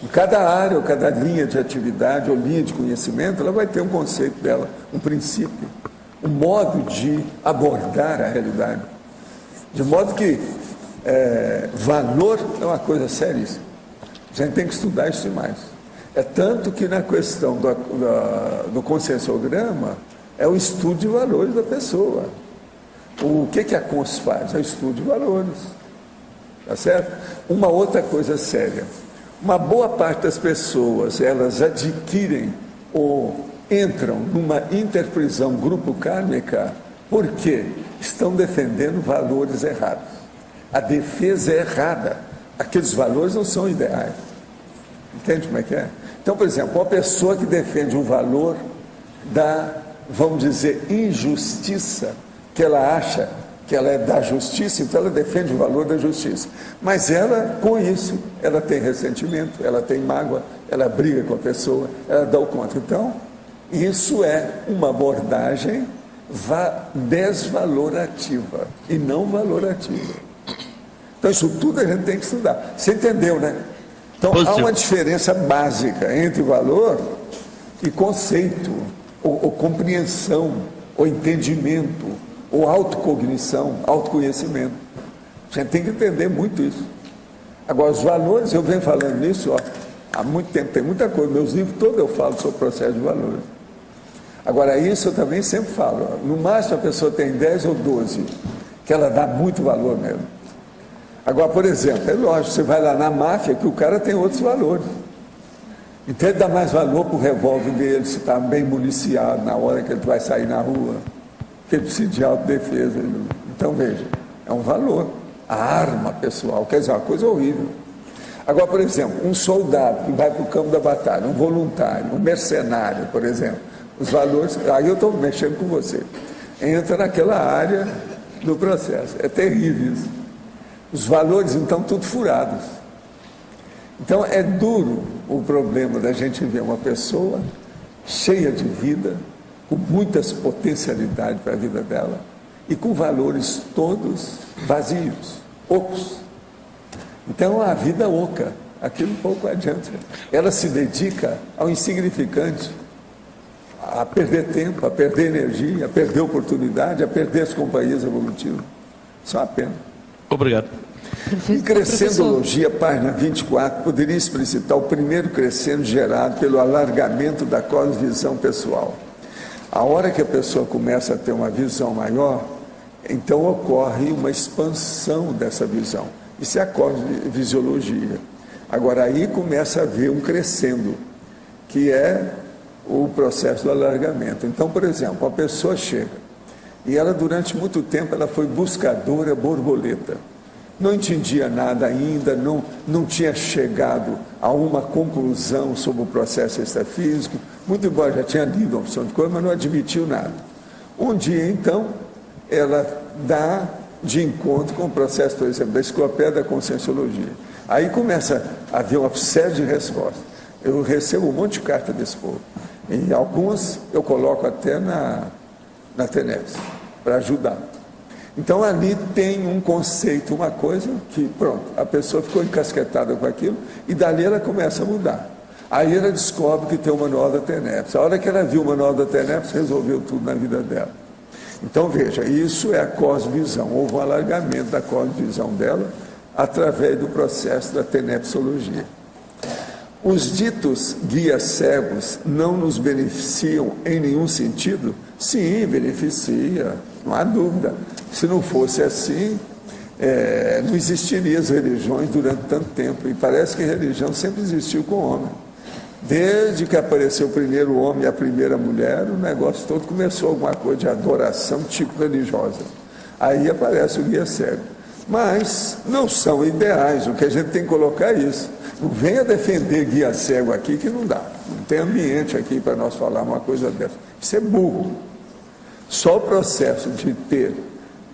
S2: Em cada área, ou cada linha de atividade, ou linha de conhecimento, ela vai ter um conceito dela, um princípio, um modo de abordar a realidade. De modo que valor é uma coisa seríssima. A gente tem que estudar isso demais. É tanto que na questão do conscienciograma, é o estudo de valores da pessoa. O que a Cons faz? É o estudo de valores. Tá certo? Uma outra coisa séria. Uma boa parte das pessoas, elas adquirem ou entram numa interprisão grupo kármica porque estão defendendo valores errados. A defesa é errada. Aqueles valores não são ideais. Entende como é que é? Então, por exemplo, uma pessoa que defende um valor da, vamos dizer, injustiça, que ela acha que ela é da justiça, então ela defende o valor da justiça. Mas ela, com isso, ela tem ressentimento, ela tem mágoa, ela briga com a pessoa, ela dá o contra. Então, isso é uma abordagem desvalorativa e não valorativa. Então, isso tudo a gente tem que estudar. Você entendeu, né? Então, há uma diferença básica entre valor e conceito, ou compreensão, ou entendimento, ou autocognição, autoconhecimento. A gente tem que entender muito isso. Agora, os valores, eu venho falando nisso há muito tempo, tem muita coisa, meus livros todos eu falo sobre o processo de valores. Agora, isso eu também sempre falo, no máximo a pessoa tem 10 ou 12, que ela dá muito valor mesmo. Agora, por exemplo, é lógico, você vai lá na máfia que o cara tem outros valores. Então ele dá mais valor para o revólver dele, se está bem municiado na hora que ele vai sair na rua, que ele precisa de autodefesa. Então, veja, é um valor. A arma pessoal, quer dizer, uma coisa horrível. Agora, por exemplo, um soldado que vai para o campo da batalha, um voluntário, um mercenário, por exemplo, os valores, aí eu estou mexendo com você, entra naquela área do processo. É terrível isso. Os valores, então, tudo furados. Então, é duro o problema da gente ver uma pessoa cheia de vida, com muitas potencialidades para a vida dela, e com valores todos vazios, ocos. Então, a vida oca, aquilo pouco adianta. Ela se dedica ao insignificante, a perder tempo, a perder energia, a perder oportunidade, a perder as companhias evolutivas. Só a pena.
S4: Obrigado.
S2: Em Crescendologia, página 24, poderia explicitar o primeiro crescendo gerado pelo alargamento da cosmovisão pessoal. A hora que a pessoa começa a ter uma visão maior, então ocorre uma expansão dessa visão. Isso é a cosmovisiologia. Agora aí começa a haver um crescendo, que é o processo do alargamento. Então, por exemplo, a pessoa chega e ela durante muito tempo ela foi buscadora borboleta. Não entendia nada ainda, não tinha chegado a uma conclusão sobre o processo extrafísico, muito embora já tinha lido uma opção de coisa, mas não admitiu nada. Um dia, então, ela dá de encontro com o processo, por exemplo, da enciclopédia da conscienciologia. Aí começa a haver uma série de respostas. Eu recebo um monte de carta desse povo. E algumas eu coloco até na TENEPS, para ajudar. Então ali tem um conceito, uma coisa que, pronto, a pessoa ficou encasquetada com aquilo e dali ela começa a mudar. Aí ela descobre que tem o manual da TENEPS. A hora que ela viu o manual da TENEPS, resolveu tudo na vida dela. Então veja, isso é a cosmovisão, houve um alargamento da cosmovisão dela através do processo da tenepsologia. Os ditos guias cegos não nos beneficiam em nenhum sentido? Sim, beneficia, não há dúvida. Se não fosse assim, não existiriam as religiões durante tanto tempo. E parece que a religião sempre existiu com o homem. Desde que apareceu o primeiro homem e a primeira mulher, o negócio todo começou alguma coisa de adoração tipo religiosa. Aí aparece o guia cego. Mas não são ideais, o que a gente tem que colocar é isso. Não venha defender guia cego aqui que não dá. Não tem ambiente aqui para nós falar uma coisa dessa. Isso é burro. Só o processo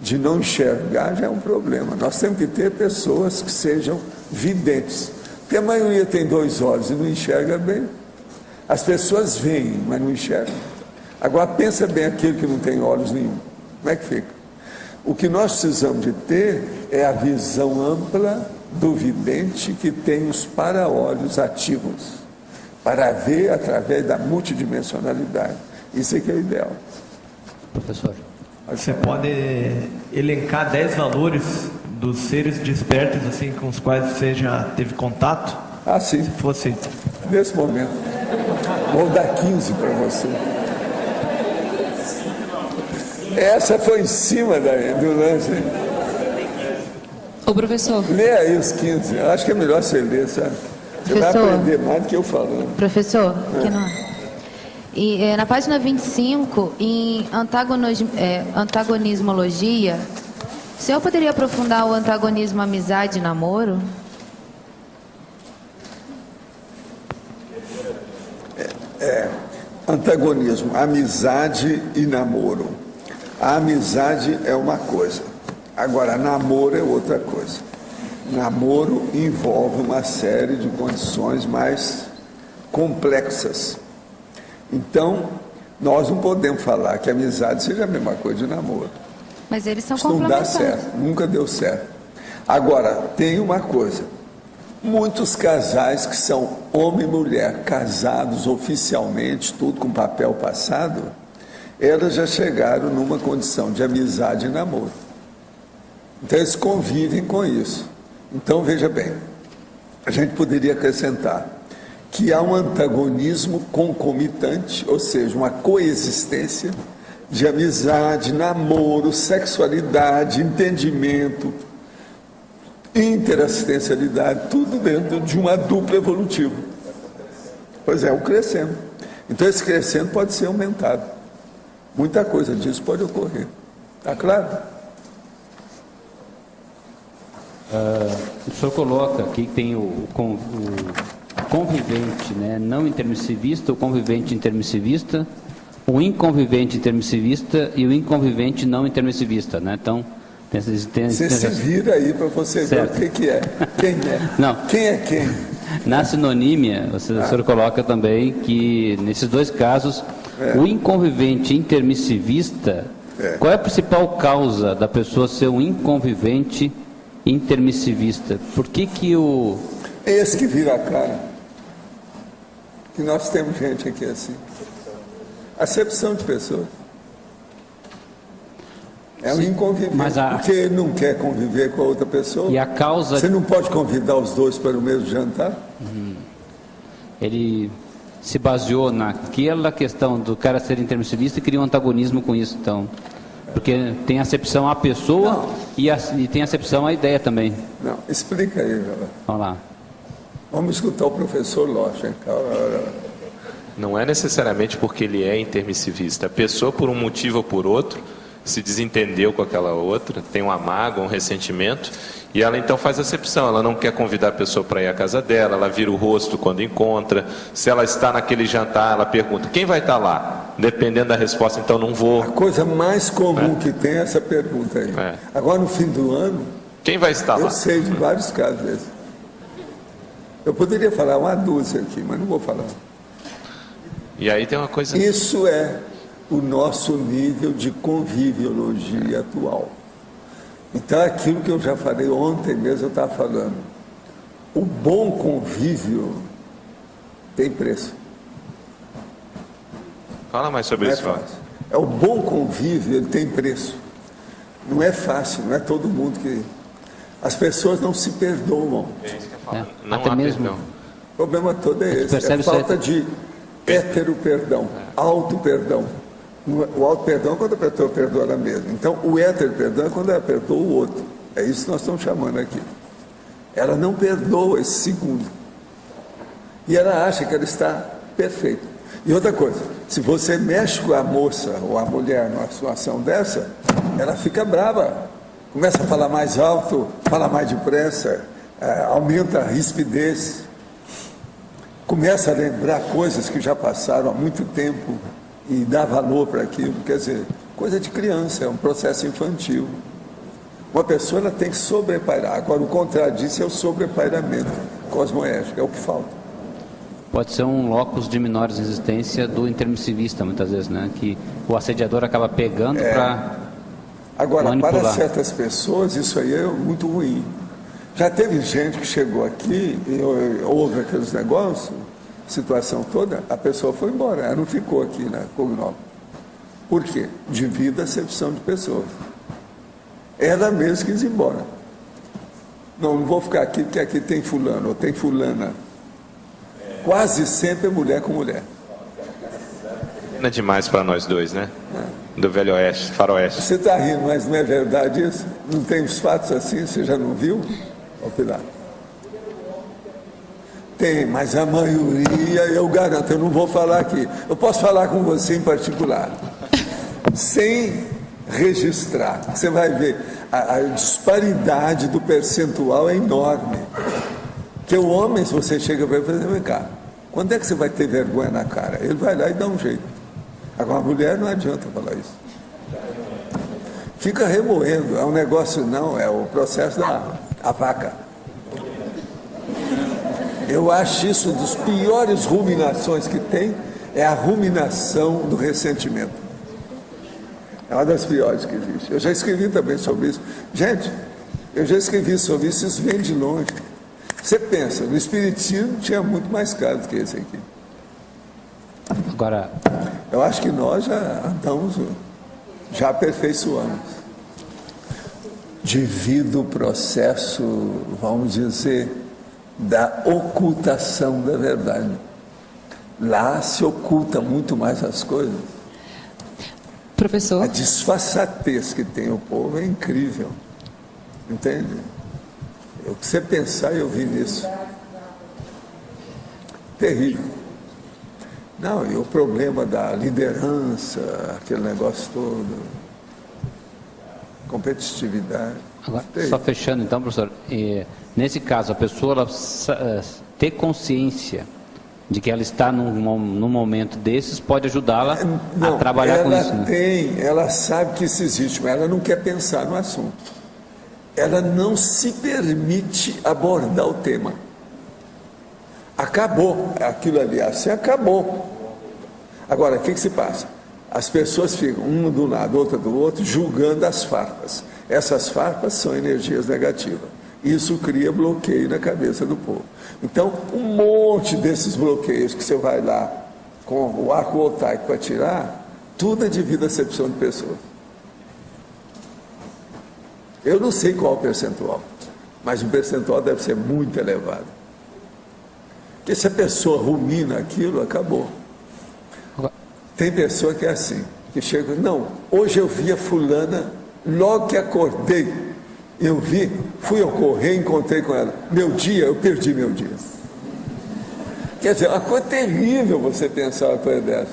S2: de não enxergar já é um problema. Nós temos que ter pessoas que sejam videntes. Porque a maioria tem 2 olhos e não enxerga bem. As pessoas veem, mas não enxergam. Agora pensa bem aquele que não tem olhos nenhum. Como é que fica? O que nós precisamos de ter é a visão ampla do vidente que tem os para-olhos ativos, para ver através da multidimensionalidade. Isso é que é o ideal.
S5: Professor.
S6: Você pode elencar 10 valores dos seres despertos assim com os quais você já teve contato?
S2: Ah, sim.
S6: Se fosse...
S2: Nesse momento. Vou dar 15 para você. Essa foi em cima do lance.
S7: Ô, professor.
S2: Lê aí os 15. Eu acho que é melhor você ler, sabe? Você vai aprender mais do que eu falando.
S7: Professor, aqui não. E, na página 25, em antagonismologia, o senhor poderia aprofundar o antagonismo amizade e namoro?
S2: Antagonismo, amizade e namoro. A amizade é uma coisa, agora namoro é outra coisa. Namoro envolve uma série de condições mais complexas. Então, nós não podemos falar que a amizade seja a mesma coisa de namoro.
S7: Mas eles são
S2: Isso não dá
S7: complementares.
S2: certo, nunca deu certo. Agora, tem uma coisa. Muitos casais que são homem e mulher, casados oficialmente, tudo com papel passado, elas já chegaram numa condição de amizade e namoro. Então, eles convivem com isso. Então, veja bem, a gente poderia acrescentar que há um antagonismo concomitante, ou seja, uma coexistência de amizade, namoro, sexualidade, entendimento, interassistencialidade, tudo dentro de uma dupla evolutiva. Pois é, o crescendo. Então esse crescendo pode ser aumentado. Muita coisa disso pode ocorrer. Está claro?
S5: O senhor coloca aqui que tem o convivente, né, não intermissivista, o convivente intermissivista, o inconvivente intermissivista e o inconvivente não intermissivista, né? Então,
S2: Você se vira aí para você
S5: certo.
S2: ver o que é. Quem é?
S5: Não.
S2: Quem é quem?
S5: Na sinonímia, o senhor coloca também que, nesses dois casos, o inconvivente intermissivista, qual é a principal causa da pessoa ser um inconvivente intermissivista? Por que que o...
S2: É esse que vira a cara. Que nós temos gente aqui assim. Acepção de pessoas. É um inconvivente,
S5: mas
S2: porque ele não quer conviver com a outra pessoa.
S5: E a causa...
S2: Você não pode convidar os dois para o mesmo jantar?
S5: Ele se baseou naquela questão do cara ser intermissivista e cria um antagonismo com isso, então. Porque tem acepção à pessoa e tem acepção à ideia também.
S2: Não, explica aí, Vila.
S5: Vamos lá.
S2: Vamos escutar o professor Locha.
S1: Não é necessariamente porque ele é intermissivista. A pessoa, por um motivo ou por outro, se desentendeu com aquela outra, tem uma mágoa, um ressentimento, e ela então faz acepção. Ela não quer convidar a pessoa para ir à casa dela, ela vira o rosto quando encontra. Se ela está naquele jantar, ela pergunta, quem vai estar lá? Dependendo da resposta, então não vou.
S2: A coisa mais comum que tem é essa pergunta aí. Agora, no fim do ano,
S1: Quem vai estar lá?
S2: eu sei de vários casos desses. Eu poderia falar uma dúzia aqui, mas não vou falar.
S1: E aí tem uma coisa...
S2: Isso é o nosso nível de conviviologia atual. Então, aquilo que eu já falei ontem mesmo, eu estava falando. O bom convívio tem preço.
S1: Fala mais sobre
S2: Não é
S1: isso, Fábio.
S2: fácil. É o bom convívio, ele tem preço. Não é fácil, não é todo mundo que... As pessoas não se perdoam.
S1: Não
S5: Até
S1: há
S5: mesmo...
S1: perdão.
S2: O problema todo é esse,
S5: percebe
S2: é
S5: isso
S2: falta
S5: aí.
S2: de hétero-perdão, auto-perdão. O auto-perdão é quando a pessoa perdoa ela mesma. Então, o hétero-perdão é quando ela perdoa o outro. É isso que nós estamos chamando aqui. Ela não perdoa esse segundo. E ela acha que ela está perfeita. E outra coisa, se você mexe com a moça ou a mulher numa situação dessa, ela fica brava. Começa a falar mais alto, fala mais depressa, aumenta a rispidez. Começa a lembrar coisas que já passaram há muito tempo e dá valor para aquilo. Quer dizer, coisa de criança, é um processo infantil. Uma pessoa ela tem que sobrepairar. Agora, o contrário disso é o sobrepairamento cosmoético, é o que falta.
S5: Pode ser um locus de menor resistência do intermissivista, muitas vezes, né? Que o assediador acaba pegando para
S2: Agora,
S5: manipular.
S2: para certas pessoas, isso aí é muito ruim. Já teve gente que chegou aqui e houve aqueles negócios, situação toda, a pessoa foi embora, ela não ficou aqui na Cognópolis. Por quê? Devido à acepção de pessoas. Ela mesma quis ir embora. Não vou ficar aqui porque aqui tem fulano ou tem fulana. Quase sempre é mulher com mulher.
S1: Não é demais para nós dois, né? Do Velho Oeste, Faroeste.
S2: Você está rindo, mas não é verdade isso? Não tem os fatos assim, você já não viu? Ô Pilar. Tem, mas a maioria, eu garanto, eu não vou falar aqui. Eu posso falar com você em particular. Sem registrar. Você vai ver, a disparidade do percentual é enorme. Porque o homem, se você chega para ele e fala, vem cá, quando é que você vai ter vergonha na cara? Ele vai lá e dá um jeito. Agora, a mulher não adianta falar isso. Fica remoendo, é um negócio, não, é o processo da vaca. Eu acho isso dos piores ruminações que tem, é a ruminação do ressentimento. É uma das piores que existe. Eu já escrevi também sobre isso. Gente, eu já escrevi sobre isso, isso vem de longe. Você pensa, no Espiritismo tinha muito mais casos que esse aqui.
S5: Agora,
S2: Eu acho que nós já andamos, já aperfeiçoamos. Devido ao processo, vamos dizer, da ocultação da verdade. Lá se oculta muito mais as coisas.
S3: Professor.
S2: A disfarçatez que tem o povo é incrível. Entende? O que você pensar, eu vi nisso. Terrível. Não, e o problema da liderança, aquele negócio todo, competitividade.
S5: Agora, só fechando então, professor, nesse caso, a pessoa ela, ter consciência de que ela está num momento desses pode ajudá-la a trabalhar com isso.
S2: Né? Ela sabe que isso existe, mas ela não quer pensar no assunto. Ela não se permite abordar o tema. Acabou aquilo ali, assim acabou. Agora, o que se passa? As pessoas ficam, uma do lado, outra do outro, julgando as farpas. Essas farpas são energias negativas. Isso cria bloqueio na cabeça do povo. Então, um monte desses bloqueios que você vai lá com o arco voltaico para tirar, tudo é devido à acepção de pessoas. Eu não sei qual o percentual, mas o percentual deve ser muito elevado. Porque se a pessoa rumina aquilo, acabou. Tem pessoa que é assim, que chega, não, hoje eu vi a fulana, logo que acordei, eu vi, fui ao correio, encontrei com ela. Meu dia, eu perdi meu dia. Quer dizer, é uma coisa terrível você pensar uma coisa dessa.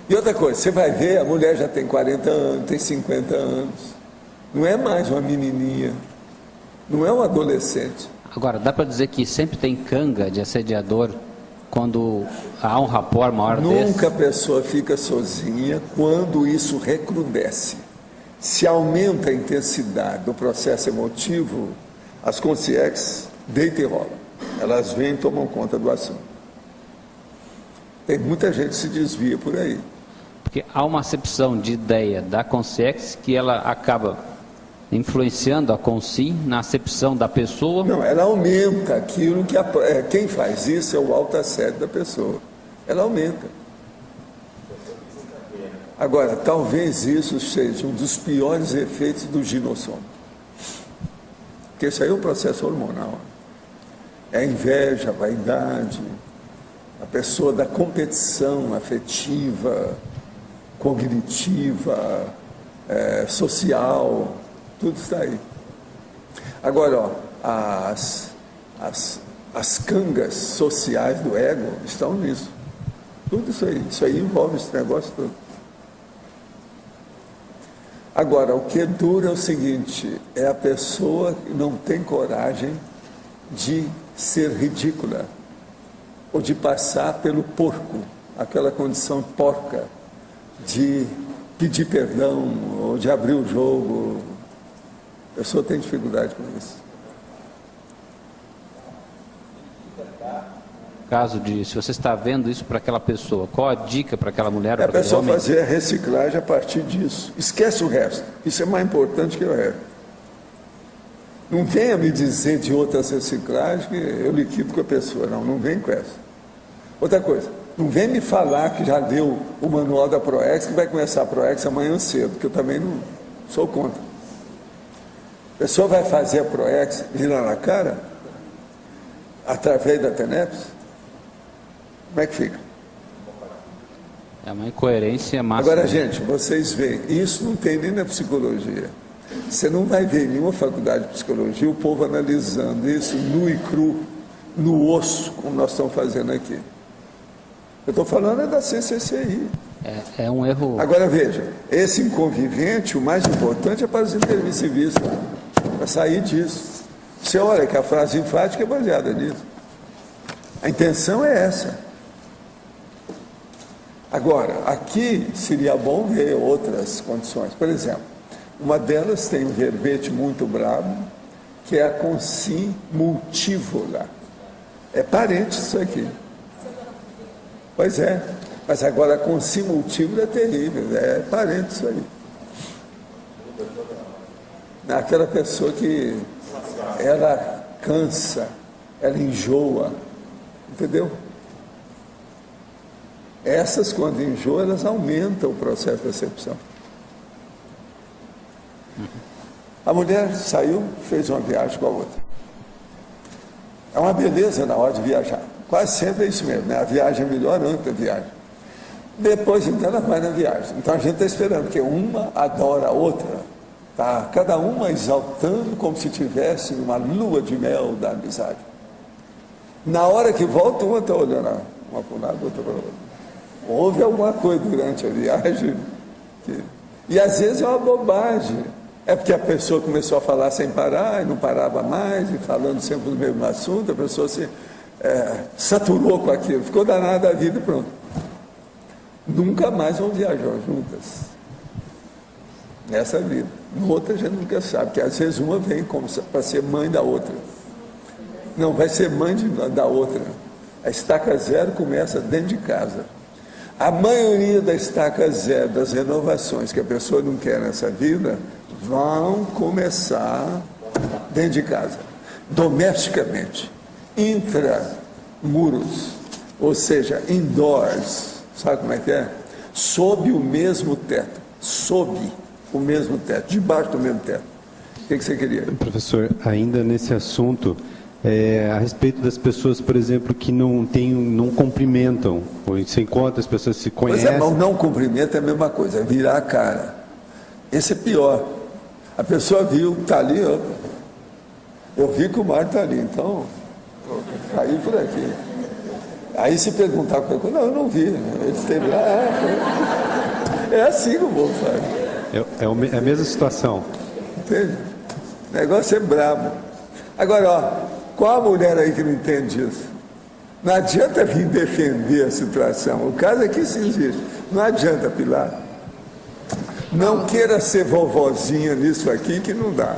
S2: E outra coisa, você vai ver, a mulher já tem 40 anos, tem 50 anos. Não é mais uma menininha, não é um adolescente.
S5: Agora, dá para dizer que sempre tem canga de assediador quando há um rapport maior desse?
S2: Nunca a pessoa fica sozinha quando isso recrudesce. Se aumenta a intensidade do processo emotivo, as consciências deitam e rolam. Elas vêm e tomam conta do assunto. Tem muita gente que se desvia por aí.
S5: Porque há uma acepção de ideia da consciência que ela acaba influenciando a consci na acepção da pessoa.
S2: Não, ela aumenta aquilo que... quem faz isso é o alto assédio da pessoa. Ela aumenta. Agora, talvez isso seja um dos piores efeitos do ginossomo. Porque isso aí é um processo hormonal. É a inveja, a vaidade, a pessoa da competição afetiva, cognitiva, social, tudo está aí. Agora, ó, as cangas sociais do ego estão nisso. Tudo isso aí envolve esse negócio todo. Agora, o que dura é o seguinte, é a pessoa que não tem coragem de ser ridícula, ou de passar pelo porco, aquela condição porca, de pedir perdão, ou de abrir o jogo. A pessoa tem dificuldade com isso.
S5: Caso de, se você está vendo isso para aquela pessoa, qual a dica para aquela mulher?
S2: É a pessoa fazer a reciclagem a partir disso. Esquece o resto. Isso é mais importante que o resto. Não venha me dizer de outras reciclagens que eu liquido com a pessoa. Não vem com essa. Outra coisa, não vem me falar que já deu o manual da ProEx, que vai começar a ProEx amanhã cedo, que eu também não sou contra. A pessoa vai fazer a ProEx virar na cara, através da TENEPS. Como é que fica?
S5: É uma incoerência máxima.
S2: Agora, gente, vocês veem, isso não tem nem na psicologia. Você não vai ver em nenhuma faculdade de psicologia o povo analisando isso nu e cru, no osso, como nós estamos fazendo aqui. Eu estou falando da CCCI.
S5: É um erro.
S2: Agora, veja, esse inconvivente, o mais importante é para os intermissivistas, para sair disso. Você olha que a frase enfática é baseada nisso. A intenção é essa. Agora, aqui seria bom ver outras condições. Por exemplo, uma delas tem um verbete muito bravo, que é a consci multívola. É parente isso aqui. Pois é, mas agora a consci multívola é terrível, é parente isso aí. Aquela pessoa que ela cansa, ela enjoa, entendeu? Essas, quando enjoam, elas aumentam o processo de percepção. A mulher saiu, fez uma viagem com a outra. É uma beleza na hora de viajar. Quase sempre é isso mesmo, né? A viagem é melhor antes da viagem. Depois, então, ela vai na viagem. Então, a gente está esperando, porque uma adora a outra. Tá cada uma exaltando como se tivesse uma lua de mel da amizade. Na hora que volta, uma está olhando uma para um lado, outra para o outro. Houve alguma coisa durante a viagem. E às vezes é uma bobagem. É porque a pessoa começou a falar sem parar, e não parava mais, e falando sempre do mesmo assunto, a pessoa se saturou com aquilo, ficou danada a vida e pronto. Nunca mais vão viajar juntas. Nessa vida. Outra a gente nunca sabe, porque às vezes uma vem para ser mãe da outra. Não, vai ser mãe da outra. A estaca zero começa dentro de casa. A maioria da estaca zero, das renovações que a pessoa não quer nessa vida, vão começar dentro de casa, domesticamente, intramuros, ou seja, indoors, sabe como é que é? Sob o mesmo teto, debaixo do mesmo teto. O que você queria?
S8: Professor, ainda nesse assunto, a respeito das pessoas, por exemplo, que não cumprimentam, ou se encontra, as pessoas se conhecem...
S2: Pois é, mas não cumprimento é a mesma coisa, é virar a cara. Esse é pior. A pessoa viu, está ali, ó. Eu vi que o mar está ali, então, caiu por aqui. Aí se perguntar qualquer coisa, não, eu não vi. Ele esteve lá, é assim que o povo faz.
S8: É a mesma situação.
S2: Entende? O negócio é brabo. Agora, ó, qual a mulher aí que não entende isso? Não adianta vir defender a situação. O caso é que isso existe. Não adianta, Pilar. Não queira ser vovozinha nisso aqui, que não dá.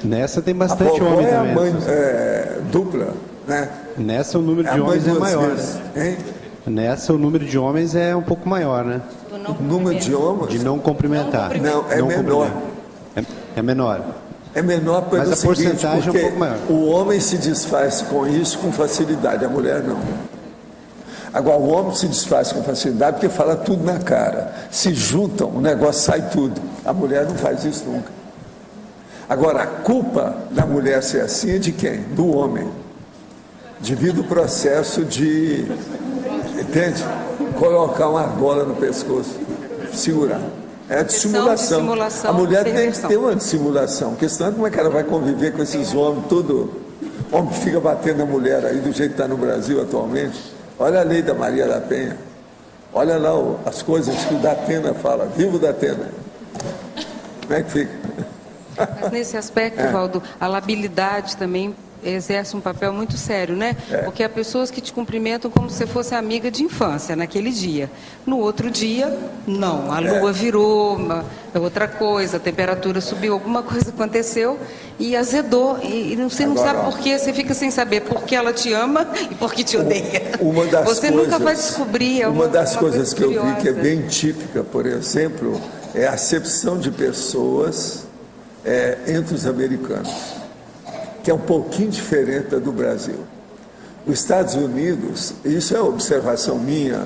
S8: Nessa tem bastante homem
S2: é
S8: também.
S2: A mãe dupla, né?
S8: Nessa o número de homens é maior.
S2: Hein?
S8: Nessa o número de homens é um pouco maior, né?
S2: O número de homens?
S8: De não cumprimentar.
S2: Não, é menor.
S8: É menor.
S2: É menor pelo
S8: Mas a
S2: seguinte,
S8: porcentagem é um pouco maior.
S2: O homem se desfaz com isso com facilidade, a mulher não. Agora, o homem se desfaz com facilidade porque fala tudo na cara. Se juntam, o negócio sai tudo. A mulher não faz isso nunca. Agora, a culpa da mulher ser assim é de quem? Do homem. Devido ao processo de, entende? Colocar uma argola no pescoço, segurar. É a dissimulação. A mulher tem que ter uma dissimulação. Porque senão, como é que ela vai conviver com esses homens, tudo? Homem que fica batendo na mulher aí, do jeito que está no Brasil atualmente. Olha a lei da Maria da Penha. Olha lá as coisas que o Datena fala. Viva o Datena. Como é que fica?
S9: Mas nesse aspecto, Valdo, a labilidade também exerce um papel muito sério, né? Porque há pessoas que te cumprimentam como se fosse amiga de infância naquele dia. No outro dia, não. A lua virou outra coisa, a temperatura subiu, alguma coisa aconteceu e azedou. E você não sabe por quê, você fica sem saber por que ela te ama e por que te odeia. Você nunca vai descobrir.
S2: Uma das coisas que eu vi que é bem típica, por exemplo, é a acepção de pessoas entre os americanos, que é um pouquinho diferente da do Brasil. Os Estados Unidos, isso é observação minha,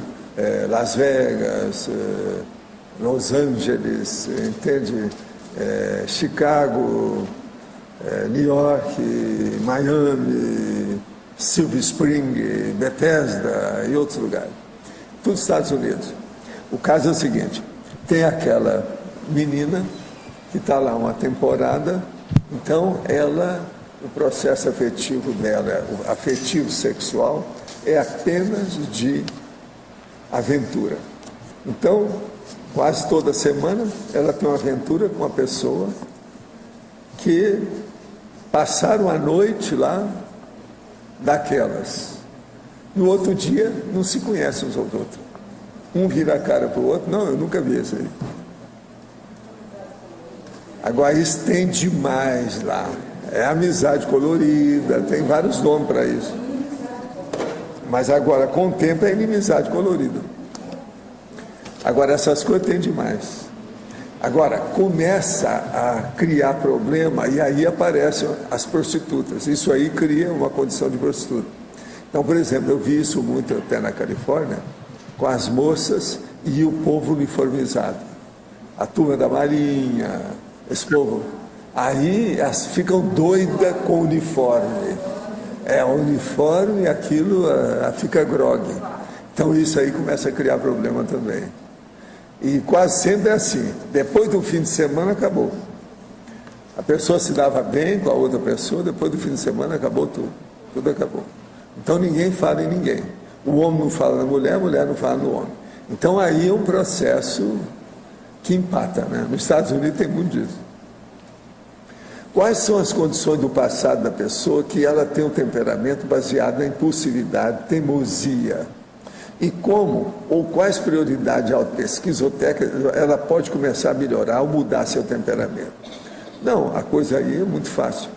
S2: Las Vegas, Los Angeles, entende? Chicago, New York, Miami, Silver Spring, Bethesda e outros lugares. Tudo Estados Unidos. O caso é o seguinte, tem aquela menina que está lá uma temporada, então o processo afetivo dela, o afetivo sexual, é apenas de aventura. Então, quase toda semana, ela tem uma aventura com uma pessoa que passaram a noite lá daquelas. No outro dia, não se conhecem uns aos outros. Um vira a cara para o outro, não, eu nunca vi isso aí. Agora, isso tem demais lá. É amizade colorida, tem vários nomes para isso. Mas agora, com o tempo, é inimizade colorida. Agora, essas coisas tem demais. Agora, começa a criar problema e aí aparecem as prostitutas. Isso aí cria uma condição de prostituta. Então, por exemplo, eu vi isso muito até na Califórnia, com as moças e o povo uniformizado. A turma da Marinha, esse povo... Aí elas ficam doidas com o uniforme. O uniforme e aquilo fica grogue. Então isso aí começa a criar problema também. E quase sempre é assim. Depois do fim de semana acabou. A pessoa se dava bem com a outra pessoa, depois do fim de semana acabou tudo. Tudo acabou. Então ninguém fala em ninguém. O homem não fala na mulher, a mulher não fala no homem. Então aí é um processo que empata, né? Nos Estados Unidos tem muito disso. Quais são as condições do passado da pessoa que ela tem um temperamento baseado na impulsividade, teimosia? E como, ou quais prioridades de autopesquisa ou técnica ela pode começar a melhorar ou mudar seu temperamento? Não, a coisa aí é muito fácil.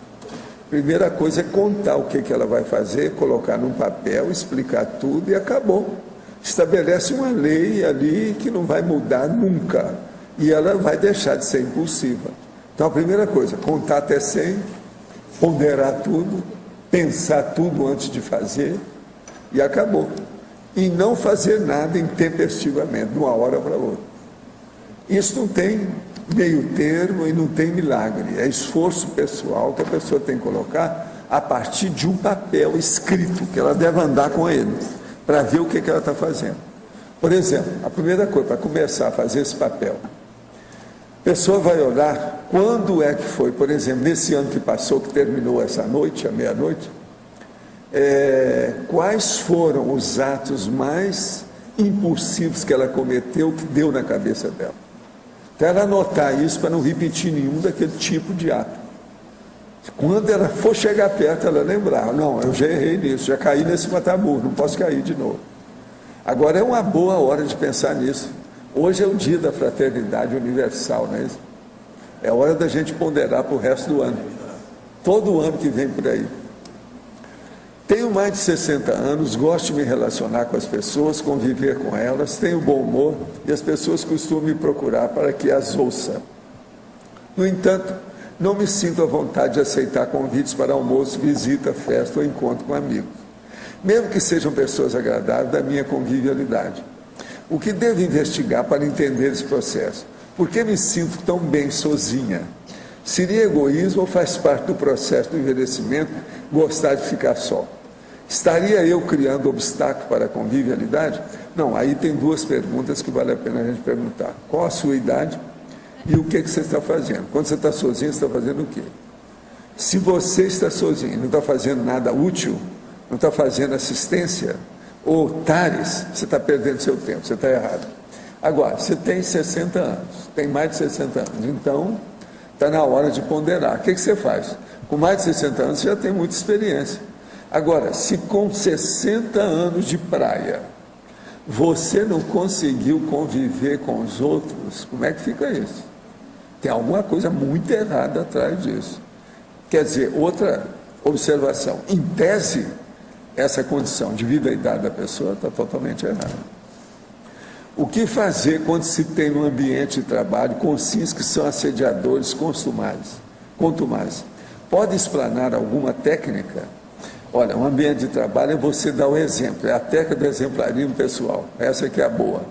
S2: Primeira coisa é contar o que ela vai fazer, colocar num papel, explicar tudo e acabou. Estabelece uma lei ali que não vai mudar nunca. E ela vai deixar de ser impulsiva. Então a primeira coisa, contar até 100, ponderar tudo, pensar tudo antes de fazer e acabou. E não fazer nada intempestivamente, de uma hora para outra. Isso não tem meio termo e não tem milagre. É esforço pessoal que a pessoa tem que colocar a partir de um papel escrito, que ela deve andar com ele, para ver o que ela está fazendo. Por exemplo, a primeira coisa, para começar a fazer esse papel, a pessoa vai olhar quando é que foi, por exemplo, nesse ano que passou, que terminou essa noite, à meia-noite, quais foram os atos mais impulsivos que ela cometeu, que deu na cabeça dela. Então ela anotar isso para não repetir nenhum daquele tipo de ato. Quando ela for chegar perto, ela lembrar, não, eu já errei nisso, já caí nesse mataburro, não posso cair de novo. Agora é uma boa hora de pensar nisso. Hoje é o dia da fraternidade universal, não é isso? É hora da gente ponderar para o resto do ano. Todo ano que vem por aí. Tenho mais de 60 anos, gosto de me relacionar com as pessoas, conviver com elas, tenho bom humor e as pessoas costumam me procurar para que as ouça. No entanto, não me sinto à vontade de aceitar convites para almoço, visita, festa ou encontro com amigos, mesmo que sejam pessoas agradáveis da minha convivialidade. O que devo investigar para entender esse processo? Por que me sinto tão bem sozinha? Seria egoísmo ou faz parte do processo do envelhecimento gostar de ficar só? Estaria eu criando obstáculo para a convivialidade? Não, aí tem duas perguntas que vale a pena a gente perguntar. Qual a sua idade e o que você está fazendo? Quando você está sozinho, você está fazendo o quê? Se você está sozinho e não está fazendo nada útil, não está fazendo assistência ou tares, você está perdendo seu tempo, você está errado. Agora, você tem 60 anos, tem mais de 60 anos, então está na hora de ponderar. O que você faz? Com mais de 60 anos, você já tem muita experiência. Agora, se com 60 anos de praia, você não conseguiu conviver com os outros, como é que fica isso? Tem alguma coisa muito errada atrás disso. Quer dizer, outra observação, em tese, essa condição de vida e idade da pessoa está totalmente errada. O que fazer quando se tem um ambiente de trabalho conscientes que são assediadores contumazes? Pode explanar alguma técnica? Olha, um ambiente de trabalho é você dar o exemplo, é a técnica do exemplarismo pessoal, essa que é a boa.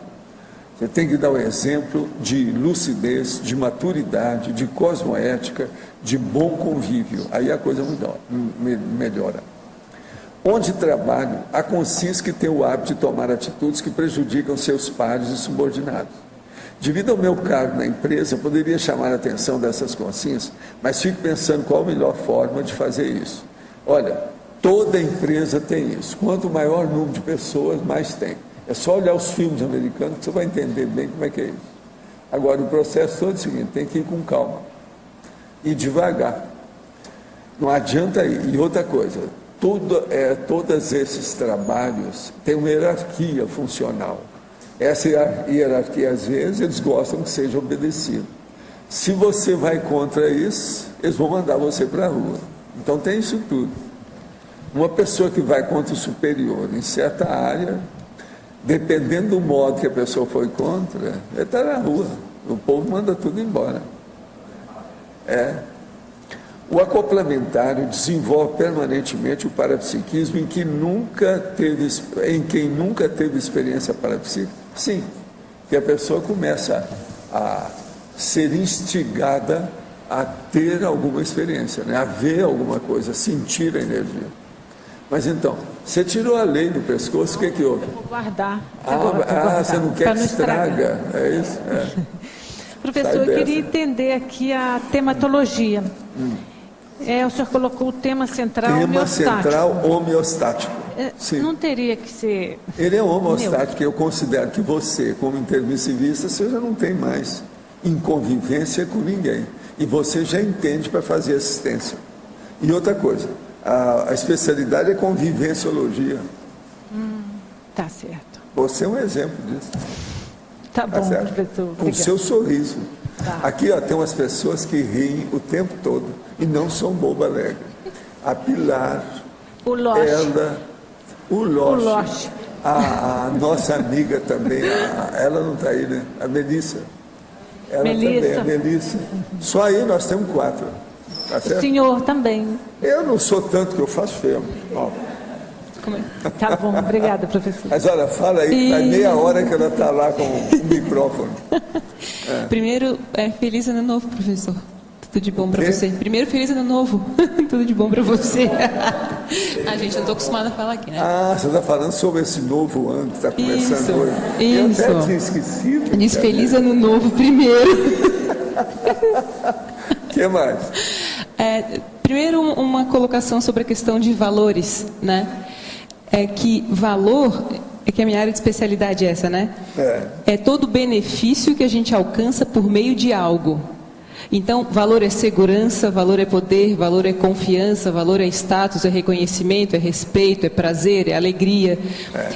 S2: Você tem que dar o exemplo de lucidez, de maturidade, de cosmoética, de bom convívio, aí a coisa melhora. Onde trabalho, há consciência que tem o hábito de tomar atitudes que prejudicam seus pares e subordinados. Devido ao meu cargo na empresa, eu poderia chamar a atenção dessas consciências, mas fico pensando qual a melhor forma de fazer isso. Olha, toda empresa tem isso. Quanto maior número de pessoas, mais tem. É só olhar os filmes americanos que você vai entender bem como é que é isso. Agora, o processo todo é o seguinte, tem que ir com calma e devagar. Não adianta ir. E outra coisa, todos esses trabalhos têm uma hierarquia funcional. Essa hierarquia, às vezes, eles gostam que seja obedecida. Se você vai contra isso, eles vão mandar você para a rua. Então tem isso tudo. Uma pessoa que vai contra o superior em certa área, dependendo do modo que a pessoa foi contra, ele está na rua. O povo manda tudo embora. O acoplamentário desenvolve permanentemente o parapsiquismo em quem nunca teve experiência parapsíquica? Sim, que a pessoa começa a ser instigada a ter alguma experiência, né? A ver alguma coisa, a sentir a energia. Mas então, você tirou a lei do pescoço, o que houve?
S3: Eu vou guardar.
S2: Você não quer que estraga? É isso?
S10: Professor, eu queria entender aqui a tematologia. O senhor colocou o tema central homeostático.
S2: Tema central homeostático. Sim.
S10: Não teria que ser...
S2: Ele é homeostático. Eu considero que você, como intermissivista, você já não tem mais inconvivência com ninguém. E você já entende para fazer assistência. E outra coisa, a especialidade é convivenciologia.
S10: Tá certo.
S2: Você é um exemplo disso.
S10: Tá bom,
S2: certo?
S10: professor.
S2: Com o seu sorriso.
S10: Tá.
S2: Aqui ó, tem umas pessoas que riem o tempo todo e não são boba alegre. A Pilar,
S10: O Loche.
S2: ela, o Loche,
S10: Loche.
S2: a nossa amiga também, ela não está aí, né? A Melissa. Ela
S10: Melissa.
S2: também, a Melissa. Só aí nós temos 4. Tá
S10: O
S2: certo?
S10: senhor também.
S2: Eu não sou tanto que eu faço feio. Ó.
S10: Tá bom, obrigada, professor.
S2: Mas olha, fala aí, faz meia hora que ela está lá com o microfone.
S11: Primeiro, feliz ano novo, professor. Tudo de bom para você. Primeiro, feliz ano novo. Tudo de bom para você. Gente, eu não estou acostumada a falar aqui, né?
S2: Você está falando sobre esse novo ano que está começando hoje.
S11: Isso.
S2: Eu até tinha esquecido.
S11: Diz feliz ano novo primeiro.
S2: O que mais?
S11: Primeiro, uma colocação sobre a questão de valores, né? Que valor, que a minha área de especialidade é essa, né? É todo benefício que a gente alcança por meio de algo. Então, valor é segurança, valor é poder, valor é confiança, valor é status, é reconhecimento, é respeito, é prazer, é alegria.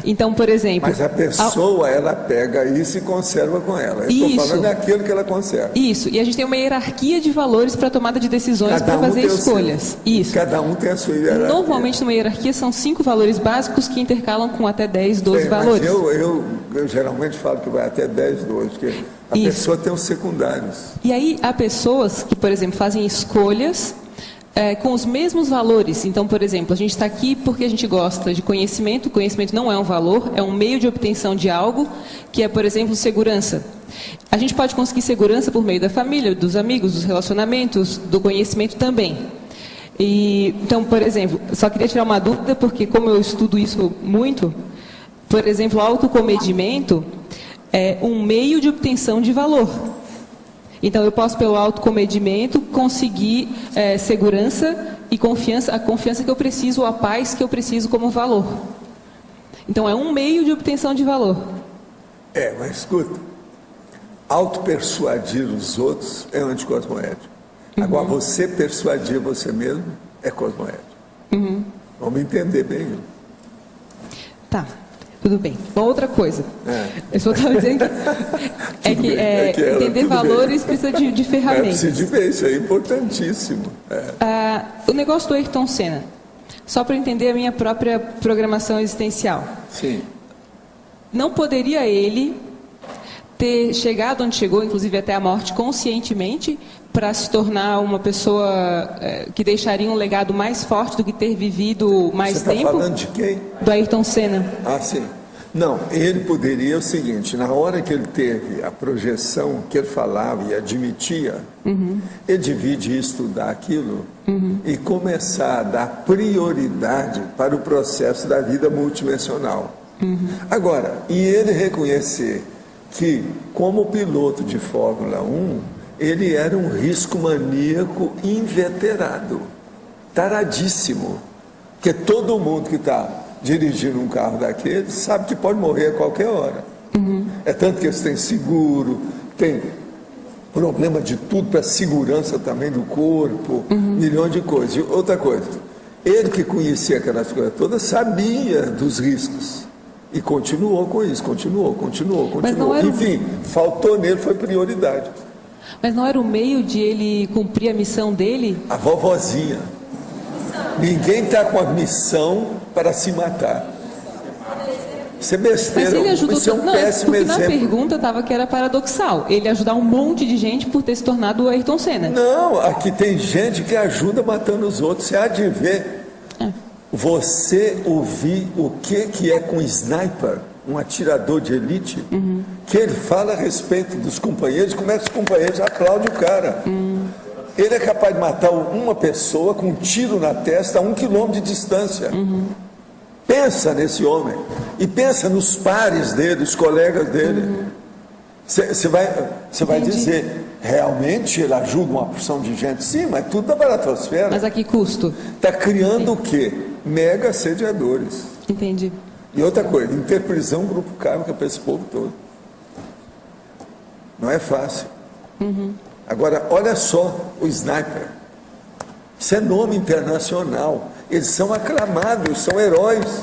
S11: Então, por exemplo...
S2: Mas a pessoa, ela pega isso e conserva com ela. Eu estou falando daquilo que ela conserva.
S11: Isso, e a gente tem uma hierarquia de valores para tomada de decisões, para fazer escolhas. Isso.
S2: Cada um tem a sua hierarquia.
S11: Normalmente, numa hierarquia, são 5 valores básicos que intercalam com até 10, 12 valores.
S2: Eu geralmente falo que vai até 10, 12, porque a pessoa tem os secundários.
S11: E aí, há pessoas que, por exemplo, fazem escolhas com os mesmos valores. Então, por exemplo, a gente está aqui porque a gente gosta de conhecimento. O conhecimento não é um valor, é um meio de obtenção de algo, que é, por exemplo, segurança. A gente pode conseguir segurança por meio da família, dos amigos, dos relacionamentos, do conhecimento também. Então, por exemplo, só queria tirar uma dúvida, porque como eu estudo isso muito, por exemplo, o autocomedimento é um meio de obtenção de valor. Então, eu posso, pelo autocomedimento, conseguir segurança e confiança, a confiança que eu preciso, ou a paz que eu preciso como valor. Então, é um meio de obtenção de valor.
S2: Mas escuta, autopersuadir os outros é anticosmoético. Agora, você persuadir você mesmo é cosmoético. Vamos entender bem.
S11: Tá. Tudo bem. Uma outra coisa. Eu só estava dizendo que, entender valores precisa de ferramentas.
S2: Precisa de ver, isso é importantíssimo.
S11: O negócio do Ayrton Senna, só para entender a minha própria programação existencial.
S2: Sim.
S11: Não poderia ele ter chegado onde chegou, inclusive até a morte, conscientemente, para se tornar uma pessoa que deixaria um legado mais forte do que ter vivido mais tempo? Você
S2: está falando de quem?
S11: Do Ayrton Senna.
S2: Sim. Não, ele poderia o seguinte, na hora que ele teve a projeção que ele falava e admitia, ele divide estudar aquilo e começar a dar prioridade para o processo da vida multidimensional. Agora, e ele reconhecer que, como piloto de Fórmula 1, ele era um risco maníaco inveterado, taradíssimo, porque todo mundo que está dirigindo um carro daquele sabe que pode morrer a qualquer hora. É tanto que eles têm seguro, tem problema de tudo para segurança também do corpo, milhões de coisas. E outra coisa, ele que conhecia aquelas coisas todas sabia dos riscos. E continuou com isso, continuou. Enfim, faltou nele, foi prioridade.
S11: Mas não era o meio de ele cumprir a missão dele?
S2: A vovozinha. Ninguém está com a missão para se matar. Isso é besteira.
S11: Mas ele ajudou,
S2: isso é um péssimo exemplo.
S11: Na pergunta estava que era paradoxal. Ele ajudar um monte de gente por ter se tornado o Ayrton Senna.
S2: Não, aqui tem gente que ajuda matando os outros. Você há de ver. Você ouvir o que é com sniper, um atirador de elite, que ele fala a respeito dos companheiros, como é que os companheiros aplaudem o cara. Ele é capaz de matar uma pessoa com um tiro na testa a 1 quilômetro de distância. Pensa nesse homem. E pensa nos pares dele, os colegas dele. Você vai dizer, realmente ele ajuda uma porção de gente? Sim, mas tudo da baratosfera.
S11: Mas a que custo?
S2: Está criando o quê? Mega assediadores.
S11: Entendi.
S2: E outra coisa, interprisão grupo kármica para esse povo todo. Não é fácil. Agora, olha só o sniper. Isso é nome internacional. Eles são aclamados, são heróis.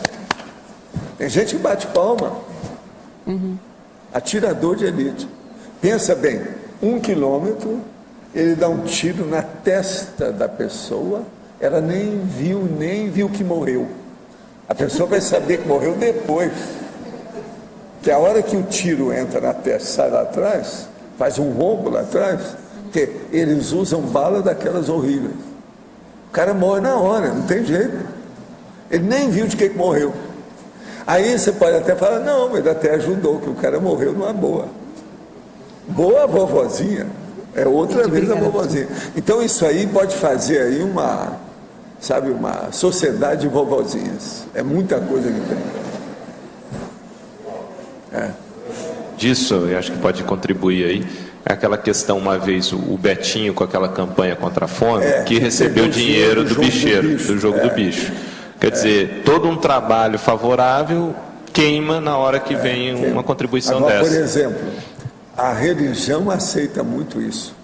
S2: Tem gente que bate palma. Atirador de elite. Pensa bem, 1 quilômetro, ele dá um tiro na testa da pessoa, ela nem viu que morreu. A pessoa vai saber que morreu depois. Que a hora que o tiro entra na testa, sai lá atrás, faz um rombo lá atrás, que eles usam bala daquelas horríveis. O cara morre na hora, não tem jeito. Ele nem viu de que morreu. Aí você pode até falar, não, mas ele até ajudou, que o cara morreu numa boa. Boa vovozinha, é outra vez a vovozinha. Então isso aí pode fazer aí uma sociedade de vovozinhas. É muita coisa que tem.
S1: Disso, eu acho que pode contribuir aí. É aquela questão, uma vez, o Betinho com aquela campanha contra a fome, que recebeu dinheiro do bicheiro, do jogo do bicho. Quer dizer, todo um trabalho favorável queima na hora que vem uma contribuição
S2: agora,
S1: dessa.
S2: Por exemplo, a religião aceita muito isso.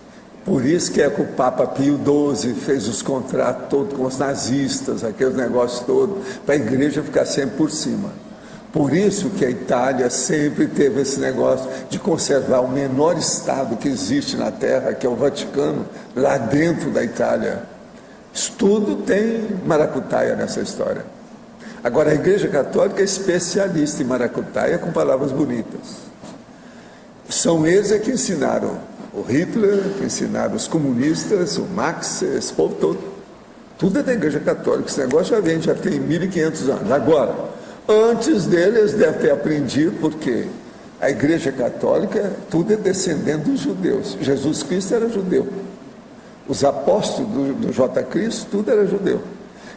S2: Por isso que é que o Papa Pio XII fez os contratos todos com os nazistas, aqueles negócios todos, para a igreja ficar sempre por cima. Por isso que a Itália sempre teve esse negócio de conservar o menor estado que existe na Terra, que é o Vaticano, lá dentro da Itália. Isso tudo tem maracutaia nessa história. Agora, a Igreja Católica é especialista em maracutaia com palavras bonitas. São eles que ensinaram o Hitler, que ensinaram os comunistas, o Marx, esse povo todo. Tudo é da Igreja Católica. Esse negócio já tem 1.500 anos. Agora, antes deles devem ter aprendido, porque a Igreja Católica, tudo é descendente dos judeus. Jesus Cristo era judeu. Os apóstolos do J. Cristo, tudo era judeu.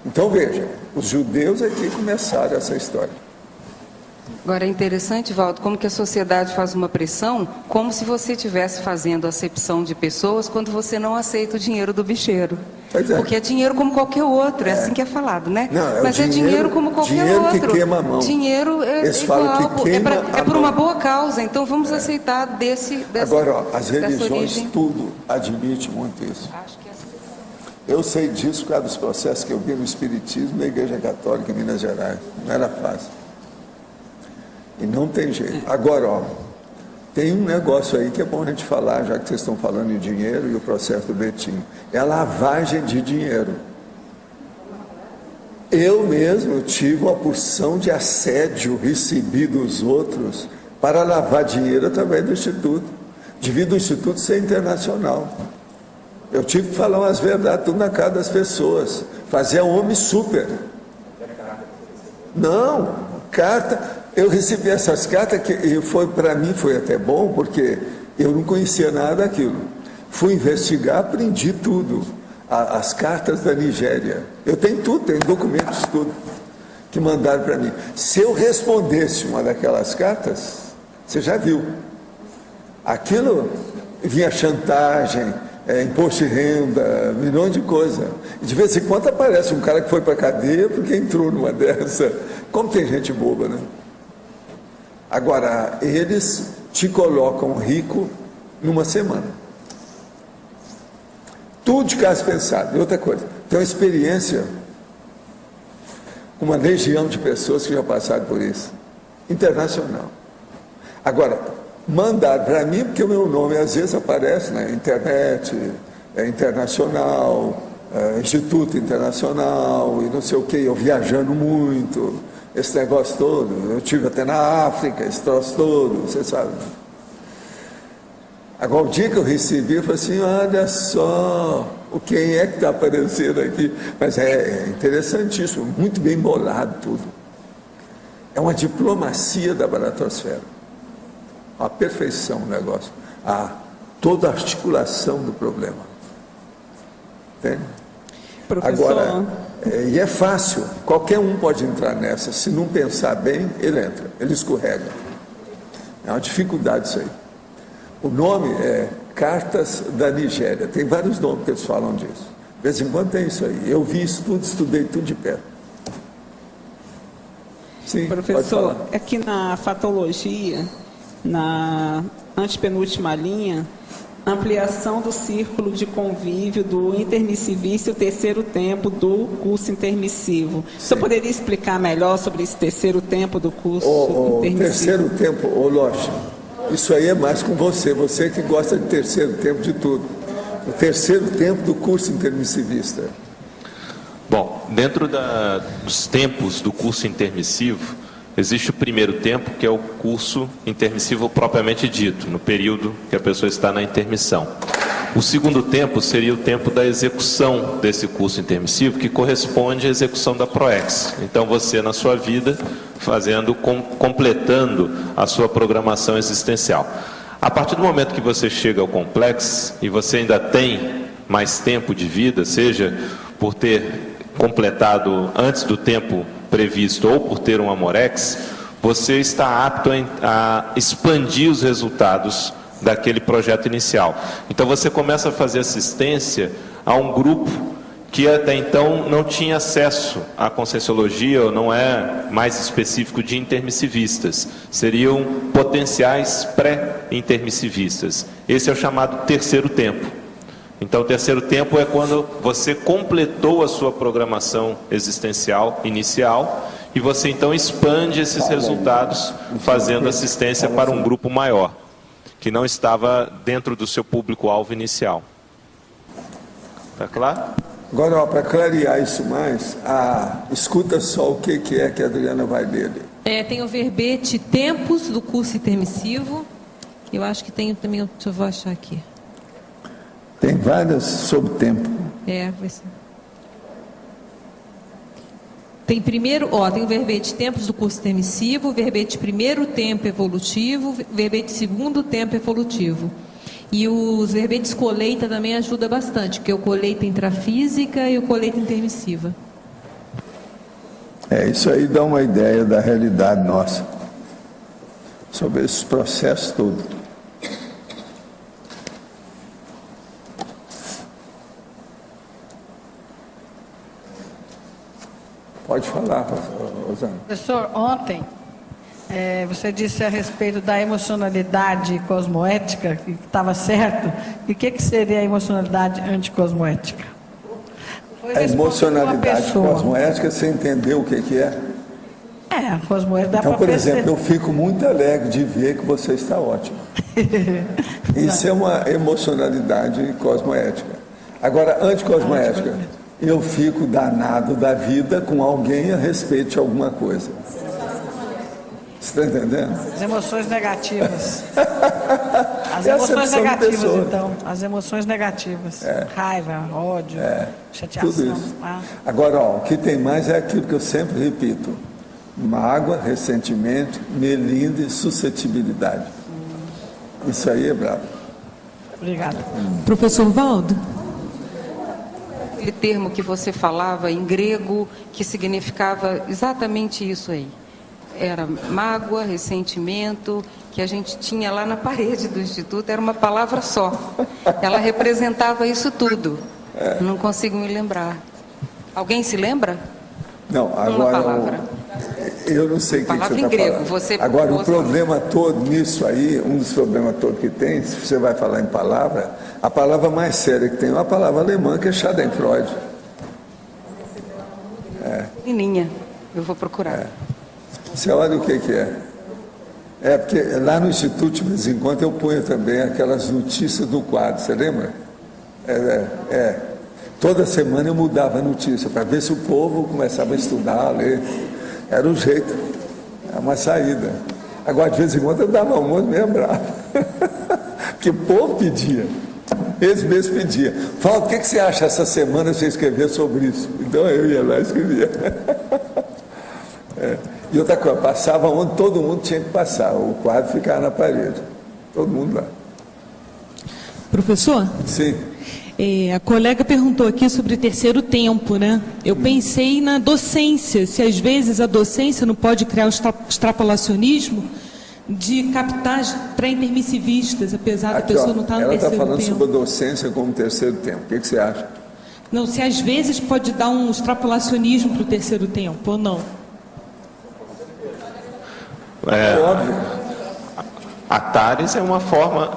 S2: Então, veja, os judeus é que começaram essa história.
S9: Agora, é interessante, Valdo, como que a sociedade faz uma pressão, como se você estivesse fazendo acepção de pessoas quando você não aceita o dinheiro do bicheiro. Porque é dinheiro como qualquer outro, é assim que é falado, né?
S2: Não,
S9: mas é dinheiro como qualquer outro.
S2: Dinheiro que queima a mão.
S9: Dinheiro é
S2: Eles
S9: igual,
S2: falam que queima
S9: é por uma boa causa, então vamos aceitar dessa
S2: Agora, ó, as religiões
S9: origem.
S2: tudo admite muito isso.
S9: Acho que é assim.
S2: Eu sei disso por causa dos processos que eu vi no Espiritismo na Igreja Católica em Minas Gerais. Não era fácil. E não tem jeito. Agora, ó, tem um negócio aí que é bom a gente falar, já que vocês estão falando em dinheiro e o processo do Betinho. É a lavagem de dinheiro. Eu mesmo tive uma porção de assédio recebido dos outros para lavar dinheiro através do Instituto. Devido ao Instituto ser internacional. Eu tive que falar umas verdades tudo na cara das pessoas. Fazer homem super. Não, carta... Eu recebi essas cartas que para mim foi até bom, porque eu não conhecia nada daquilo. Fui investigar, aprendi tudo. As cartas da Nigéria. Eu tenho tudo, tenho documentos, tudo, que mandaram para mim. Se eu respondesse uma daquelas cartas, você já viu. Aquilo vinha chantagem, imposto de renda, milhões de coisas. De vez em quando aparece um cara que foi para a cadeia porque entrou numa dessa. Como tem gente boba, né? Agora, eles te colocam rico numa semana. Tudo de caso pensado. E outra coisa, tem uma experiência com uma legião de pessoas que já passaram por isso. Internacional. Agora, mandaram para mim, porque o meu nome às vezes aparece na internet, internacional, Instituto Internacional, e não sei o que, eu viajando muito. Esse negócio todo, eu tive até na África, esse troço todo, você sabe. Agora, o dia que eu recebi, eu falei assim, olha só, quem é que está aparecendo aqui? Mas é interessantíssimo, muito bem bolado tudo. É uma diplomacia da baratosfera. A perfeição do negócio. Toda a articulação do problema. Entende?
S11: Professor.
S2: Agora, e é fácil, qualquer um pode entrar nessa. Se não pensar bem, ele entra, ele escorrega. É uma dificuldade isso aí. O nome é Cartas da Nigéria. Tem vários nomes que eles falam disso. De vez em quando tem isso aí. Eu vi isso tudo, estudei tudo de perto. Sim,
S12: professor, aqui na fatologia, na antepenúltima linha, ampliação do círculo de convívio do intermissivista e o terceiro tempo do curso intermissivo. O senhor poderia explicar melhor sobre esse terceiro tempo do curso intermissivo?
S2: O terceiro tempo, Loche, isso aí é mais com você que gosta de terceiro tempo de tudo. O terceiro tempo do curso intermissivista.
S1: Bom, dentro dos tempos do curso intermissivo, existe o primeiro tempo, que é o curso intermissivo propriamente dito, no período que a pessoa está na intermissão. O segundo tempo seria o tempo da execução desse curso intermissivo, que corresponde à execução da PROEX. Então, você, na sua vida, completando a sua programação existencial. A partir do momento que você chega ao complexo e você ainda tem mais tempo de vida, seja por ter completado antes do tempo previsto ou por ter um Amorex, você está apto a expandir os resultados daquele projeto inicial. Então você começa a fazer assistência a um grupo que até então não tinha acesso à Conscienciologia, ou não é mais específico de intermissivistas, seriam potenciais pré-intermissivistas. Esse é o chamado terceiro tempo. Então, o terceiro tempo é quando você completou a sua programação existencial inicial e você então expande esses resultados fazendo assistência para um grupo maior, que não estava dentro do seu público-alvo inicial. Está claro?
S2: Agora, para clarear isso mais, escuta só o que é que a Adriana vai ler.
S3: Tem o verbete Tempos do curso intermissivo. Eu acho que tem também, deixa eu vou achar aqui.
S2: Tem várias sobre tempo.
S3: Vai ser. Tem primeiro, tem o verbete Tempos do curso intermissivo, verbete primeiro tempo evolutivo, verbete segundo tempo evolutivo. E os verbetes colheita também ajuda bastante, que é o colheita intrafísica e o colheita intermissiva.
S2: Isso aí dá uma ideia da realidade nossa, sobre esses processos todos. Pode falar, Rosana.
S13: Professor, ontem você disse a respeito da emocionalidade cosmoética, que estava certo. E o que seria a emocionalidade anticosmoética?
S2: A emocionalidade cosmoética, você entendeu o que é?
S13: A cosmoética dá
S2: então,
S13: para
S2: por exemplo, eu fico muito alegre de ver que você está ótimo. Isso é uma emocionalidade cosmoética. Agora, anticosmoética, eu fico danado da vida com alguém a respeito de alguma coisa. Você está entendendo?
S13: As emoções negativas. As emoções negativas, então. As emoções negativas. Raiva, ódio, chateação.
S2: Tudo isso. Agora, o que tem mais é aquilo que eu sempre repito. Mágoa, ressentimento, melindre e suscetibilidade. Isso aí é bravo.
S13: Obrigada.
S3: Professor Valdo?
S9: Aquele termo que você falava em grego, que significava exatamente isso aí. Era mágoa, ressentimento, que a gente tinha lá na parede do Instituto, era uma palavra só. Ela representava isso tudo. Não consigo me lembrar. Alguém se lembra?
S2: Não, agora
S9: uma palavra.
S2: Eu não sei o que você está falando.
S9: Você
S2: agora, o problema todo nisso aí, um dos problemas todos que tem, se você vai falar em palavra, a palavra mais séria que tem é uma palavra alemã, que é Schadenfreude.
S9: Menininha, eu vou procurar.
S2: Você olha o que é. Porque lá no Instituto, de vez em quando, eu ponho também aquelas notícias do quadro, você lembra? Toda semana eu mudava a notícia, para ver se o povo começava a estudar, a ler. Era um jeito, era uma saída. Agora, de vez em quando, eu dava um monte meio bravo. Porque o povo pedia. Eles mesmos pediam. Fala, o que você acha essa semana você escrever sobre isso? Então eu ia lá e escrevia. E outra coisa, passava onde todo mundo tinha que passar. O quadro ficava na parede. Todo mundo lá.
S14: Professor?
S2: Sim.
S14: A colega perguntou aqui sobre o terceiro tempo, né? Eu pensei na docência, se às vezes a docência não pode criar um extrapolacionismo, de captar para intermissivistas, apesar da pessoa não estar no terceiro tempo.
S2: Ela está falando sobre a docência como terceiro tempo. O que você acha?
S14: Não, se às vezes pode dar um extrapolacionismo para o terceiro tempo, ou não?
S2: Óbvio.
S1: A TARES é uma forma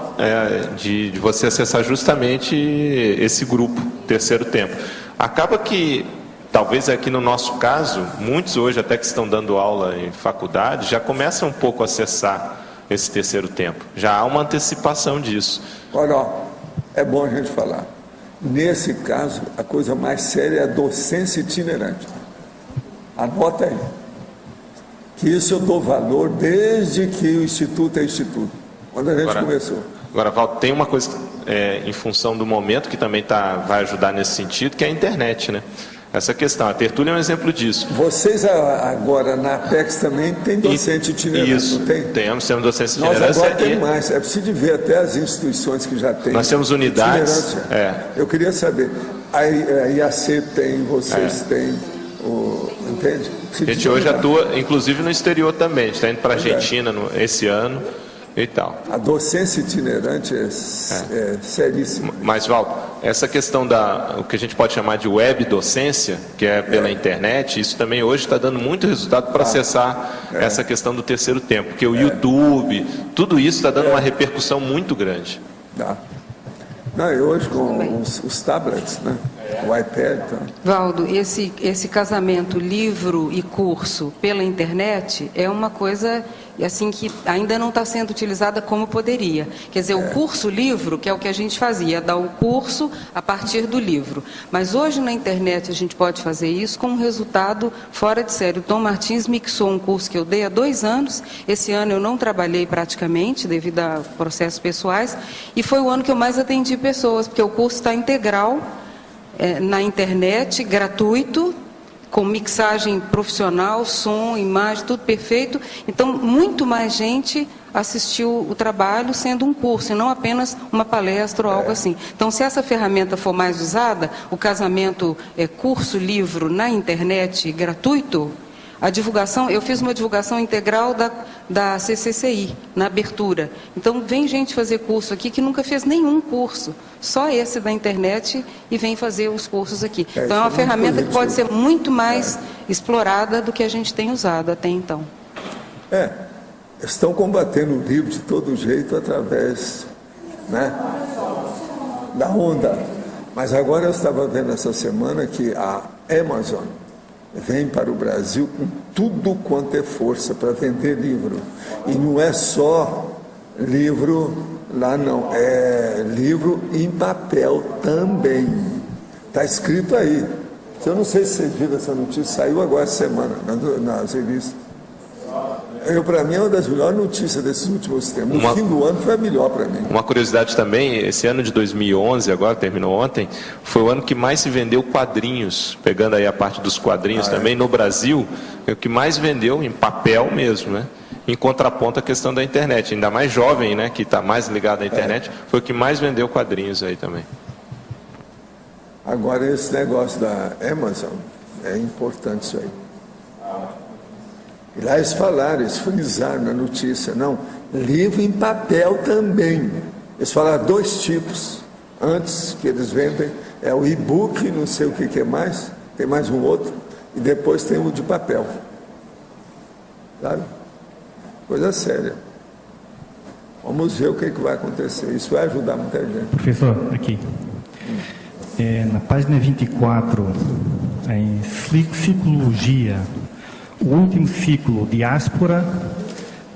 S1: de você acessar justamente esse grupo, terceiro tempo. Acaba que, talvez aqui no nosso caso, muitos hoje até que estão dando aula em faculdade, já começam um pouco a acessar esse terceiro tempo. Já há uma antecipação disso.
S2: Olha, ó, é bom a gente falar. Nesse caso, a coisa mais séria é a docência itinerante. Anota aí. Que isso eu dou valor desde que o Instituto é Instituto. Quando a gente começou.
S1: Agora, Val, tem uma coisa em função do momento que também vai ajudar nesse sentido, que é a internet, né? Essa questão, a tertúlia é um exemplo disso.
S2: Vocês agora na Apex também tem docente itinerante,
S1: isso,
S2: não tem?
S1: Temos docente itinerante.
S2: Nós agora tem mais, é preciso ver até as instituições que já têm.
S1: Nós temos unidades.
S2: Eu queria saber, a IAC tem, vocês têm, entende?
S1: A gente hoje atua, inclusive no exterior também, a gente está indo para a Argentina esse ano e tal.
S2: A docência itinerante é seríssima.
S1: Mas, Val, essa questão o que a gente pode chamar de web docência, que é pela internet, isso também hoje está dando muito resultado para acessar essa questão do terceiro tempo, porque o YouTube, tudo isso está dando uma repercussão muito grande.
S2: Não, e hoje com os tablets, né? O iPad. Tá?
S9: Valdo, esse casamento livro e curso pela internet é uma coisa assim que ainda não está sendo utilizada como poderia. Quer dizer, o curso livro, que é o que a gente fazia, dar o curso a partir do livro. Mas hoje na internet a gente pode fazer isso com um resultado fora de série. O Tom Martins mixou um curso que eu dei há 2 anos. Esse ano eu não trabalhei praticamente devido a processos pessoais e foi o ano que eu mais atendi pessoas, porque o curso está integral na internet, gratuito, com mixagem profissional, som, imagem, tudo perfeito. Então, muito mais gente assistiu o trabalho sendo um curso, e não apenas uma palestra ou algo assim. Então, se essa ferramenta for mais usada, o casamento curso, livro na internet gratuito, a divulgação, eu fiz uma divulgação integral da CCCI, na abertura. Então, vem gente fazer curso aqui que nunca fez nenhum curso, só esse da internet, e vem fazer os cursos aqui. Então, é uma ferramenta que pode ser muito mais explorada do que a gente tem usado até então.
S2: Estão combatendo o livro de todo jeito através, né, da onda. Mas agora eu estava vendo essa semana que a Amazon vem para o Brasil com tudo quanto é força para vender livro. E não é só livro lá, não. É livro em papel também. Está escrito aí. Eu não sei se vocês viram essa notícia, saiu agora essa semana nas revistas. Para mim é uma das melhores notícias desses últimos tempos. No fim do ano foi a melhor para mim.
S1: Uma curiosidade também, esse ano de 2011, agora terminou ontem, foi o ano que mais se vendeu quadrinhos, pegando aí a parte dos quadrinhos também, no Brasil, é o que mais vendeu em papel mesmo, né? Em contraponto à questão da internet, ainda mais jovem, né, que está mais ligado à internet, foi o que mais vendeu quadrinhos aí também.
S2: Agora esse negócio da Amazon, é importante isso aí. E lá eles falaram, eles frisaram na notícia, não, livro em papel também. Eles falaram 2 tipos, antes que eles vendem, é o e-book, não sei o que é mais, tem mais um outro, e depois tem o de papel. Sabe? Coisa séria. Vamos ver o que vai acontecer, isso vai ajudar muita gente.
S15: Professor, aqui. Na página 24, em ciclologia, o último ciclo, diáspora,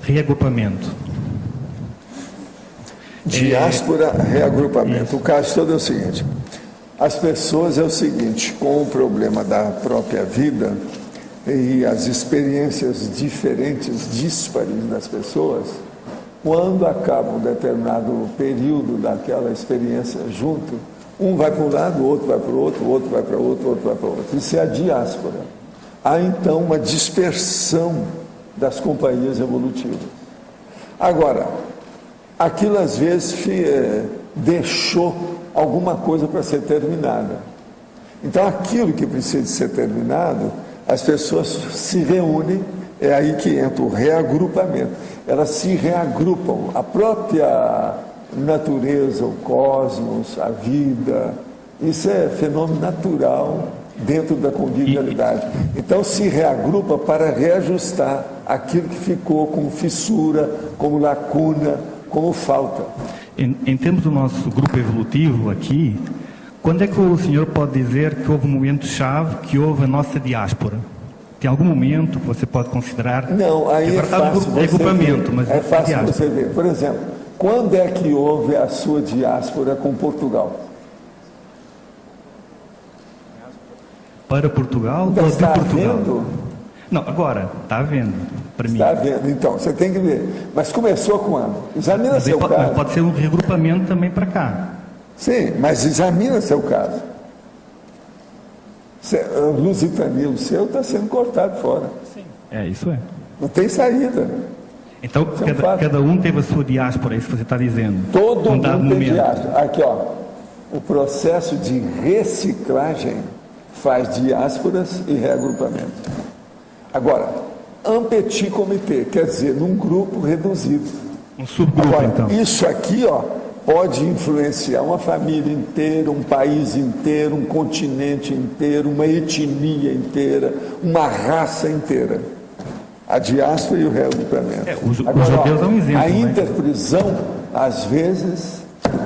S15: reagrupamento.
S2: Diáspora, reagrupamento. O caso todo é o seguinte: as pessoas é o seguinte, com o problema da própria vida e as experiências diferentes, díspares das pessoas, quando acaba um determinado período daquela experiência junto, um vai para um lado, o outro vai para o outro, o outro vai para o outro, o outro vai para o outro. Isso é a diáspora. Há então uma dispersão das companhias evolutivas. Agora, aquilo às vezes deixou alguma coisa para ser terminada. Então aquilo que precisa de ser terminado, as pessoas se reúnem é aí que entra o reagrupamento. Elas se reagrupam, a própria natureza, o cosmos, a vida, isso é fenômeno natural dentro da convivialidade. Então se reagrupa para reajustar aquilo que ficou como fissura, como lacuna, como falta.
S15: Em termos do nosso grupo evolutivo aqui, quando é que o senhor pode dizer que houve um momento-chave, que houve a nossa diáspora? Tem algum momento que você pode considerar?
S2: Não, aí é fácil você ver. Por exemplo, quando é que houve a sua diáspora com Portugal?
S15: Para Portugal?
S2: Então, está
S15: Portugal?
S2: Vendo?
S15: Não, agora, está vendo, para mim.
S2: Está vendo, então, você tem que ver. Mas começou quando? Examina seu caso.
S15: Mas pode ser um regrupamento também para cá.
S2: Sim, mas examina seu caso. O lusitania seu está sendo cortado fora.
S15: Sim. Isso é.
S2: Não tem saída.
S15: Então, cada um teve a sua diáspora, é isso que você está dizendo.
S2: Todo mundo tem diáspora. Aqui, ó, o processo de reciclagem faz diásporas e reagrupamento. Agora, un petit comité, quer dizer, num grupo reduzido.
S15: Um subgrupo, agora, então.
S2: Isso aqui, ó, pode influenciar uma família inteira, um país inteiro, um continente inteiro, uma etnia inteira, uma raça inteira. A diáspora e o reagrupamento. Agora,
S15: os judeus é um exemplo.
S2: A interprisão, às vezes,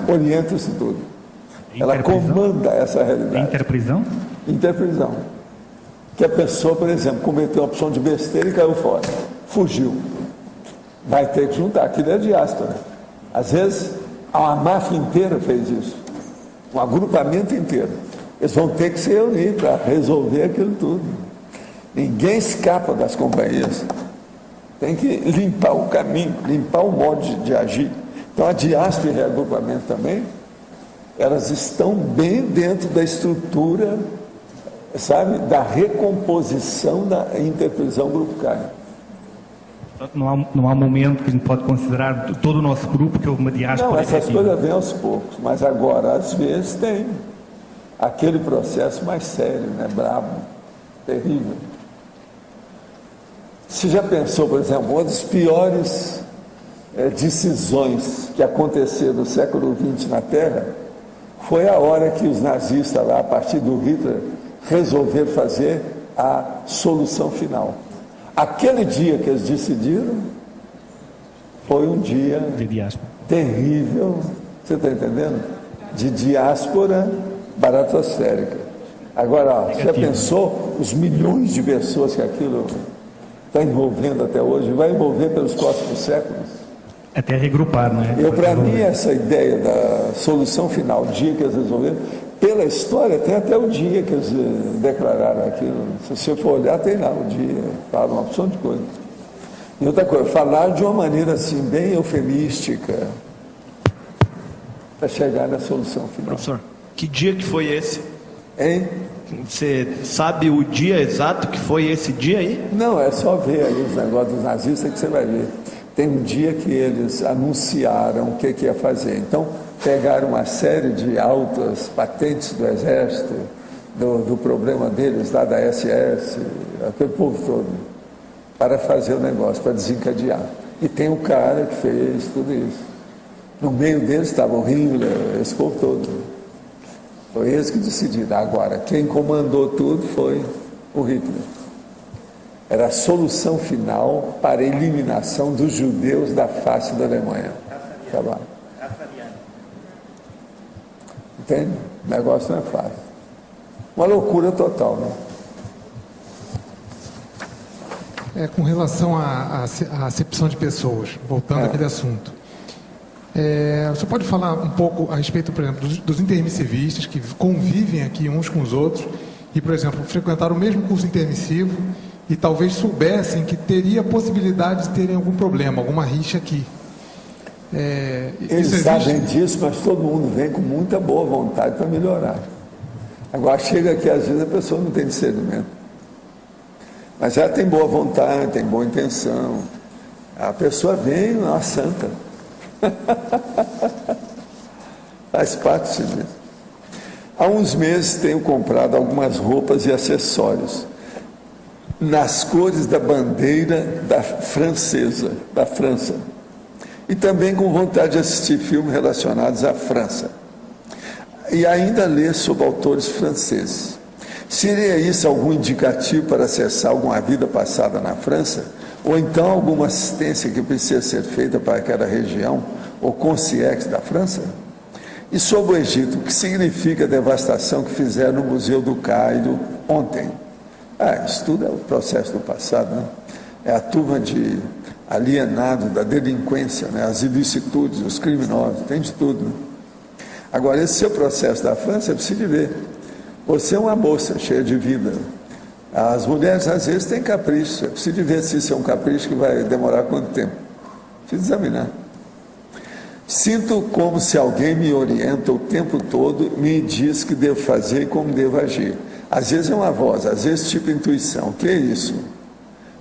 S2: orienta isso tudo. Ela comanda essa realidade.
S15: Interprisão?
S2: Interprisão. Que a pessoa, por exemplo, cometeu uma opção de besteira e caiu fora. Fugiu. Vai ter que juntar. Aquilo é diáspora. Às vezes, a máfia inteira fez isso. Um agrupamento inteiro. Eles vão ter que se reunir para resolver aquilo tudo. Ninguém escapa das companhias. Tem que limpar o caminho, limpar o modo de agir. Então, a diáspora e reagrupamento também, elas estão bem dentro da estrutura, sabe, da recomposição da interprisão grupária.
S15: Não há um momento que a gente pode considerar todo o nosso grupo que houve uma diáspora.
S2: Não, essas coisas vêm aos poucos, mas agora, às vezes, tem aquele processo mais sério, né, brabo, terrível. Você já pensou, por exemplo, uma das piores decisões que aconteceram no século XX na Terra foi a hora que os nazistas, lá, a partir do Hitler, resolveram fazer a solução final. Aquele dia que eles decidiram foi um dia terrível, você está entendendo? De diáspora baratosférica. Agora, ó, você já pensou os milhões de pessoas que aquilo está envolvendo até hoje, vai envolver pelos próximos séculos?
S15: Até regrupar, né?
S2: Para mim, essa ideia da solução final, o dia que eles resolveram, pela história, tem até o dia que eles declararam aquilo. Se você for olhar, tem lá o dia, fala uma opção de coisa. E outra coisa, falar de uma maneira assim, bem eufemística, para chegar na solução final.
S6: Professor, que dia que foi esse?
S2: Hein?
S6: Você sabe o dia exato que foi esse dia aí?
S2: Não, é só ver aí os negócios dos nazistas que você vai ver. Tem um dia que eles anunciaram o que ia fazer. Então, pegaram uma série de altas patentes do Exército, do problema deles lá da SS, aquele povo todo, para fazer o negócio, para desencadear. E tem um cara que fez tudo isso. No meio deles estava o Himmler, esse povo todo. Foi eles que decidiram. Agora, quem comandou tudo foi o Hitler. Era a solução final para a eliminação dos judeus da face da Alemanha. Tá bom. Entende? O negócio não é fácil. Uma loucura total, né?
S16: Com relação à acepção de pessoas, voltando àquele assunto. Você pode falar um pouco a respeito, por exemplo, dos intermissivistas que convivem aqui uns com os outros e, por exemplo, frequentaram o mesmo curso intermissivo e talvez soubessem que teria a possibilidade de terem algum problema, alguma rixa aqui.
S2: Eles sabem disso, mas todo mundo vem com muita boa vontade para melhorar. Agora chega aqui, às vezes a pessoa não tem discernimento. Mas ela tem boa vontade, tem boa intenção. A pessoa vem, uma santa. Faz parte disso. Há uns meses tenho comprado algumas roupas e acessórios. nas cores da bandeira da França. E também com vontade de assistir filmes relacionados à França. E ainda ler sobre autores franceses. Seria isso algum indicativo para acessar alguma vida passada na França? Ou então alguma assistência que precisa ser feita para aquela região, ou concierge da França? E sobre o Egito, o que significa a devastação que fizeram no Museu do Cairo ontem? Isso tudo é o processo do passado, né? É a turma de alienados da delinquência, né? As ilicitudes, os criminosos, tem de tudo, né? Agora, esse seu processo da França é preciso de ver. Você é uma moça cheia de vida. As mulheres, às vezes, têm capricho. É preciso de ver se isso é um capricho que vai demorar quanto tempo. Precisa examinar. Sinto como se alguém me orienta o tempo todo, me diz o que devo fazer e como devo agir. Às vezes é uma voz, às vezes tipo intuição. O que é isso?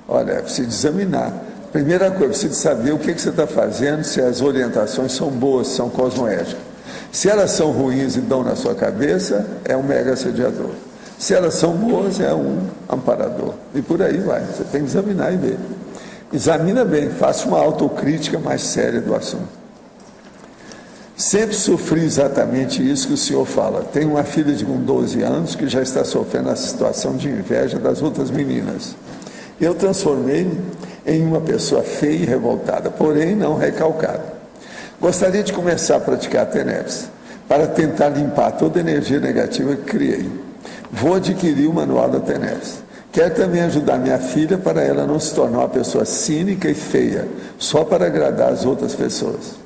S2: Olha, é preciso examinar. Primeira coisa, precisa saber o que você está fazendo, se as orientações são boas, são cosmoéticas. Se elas são ruins e dão na sua cabeça, é um mega assediador. Se elas são boas, é um amparador. E por aí vai. Você tem que examinar e ver. Examina bem, faça uma autocrítica mais séria do assunto. Sempre sofri exatamente isso que o senhor fala. Tenho uma filha de 12 anos que já está sofrendo a situação de inveja das outras meninas. Eu transformei-me em uma pessoa feia e revoltada, porém não recalcada. Gostaria de começar a praticar TENEPS para tentar limpar toda a energia negativa que criei. Vou adquirir o manual da TENEPS. Quero também ajudar minha filha para ela não se tornar uma pessoa cínica e feia, só para agradar as outras pessoas.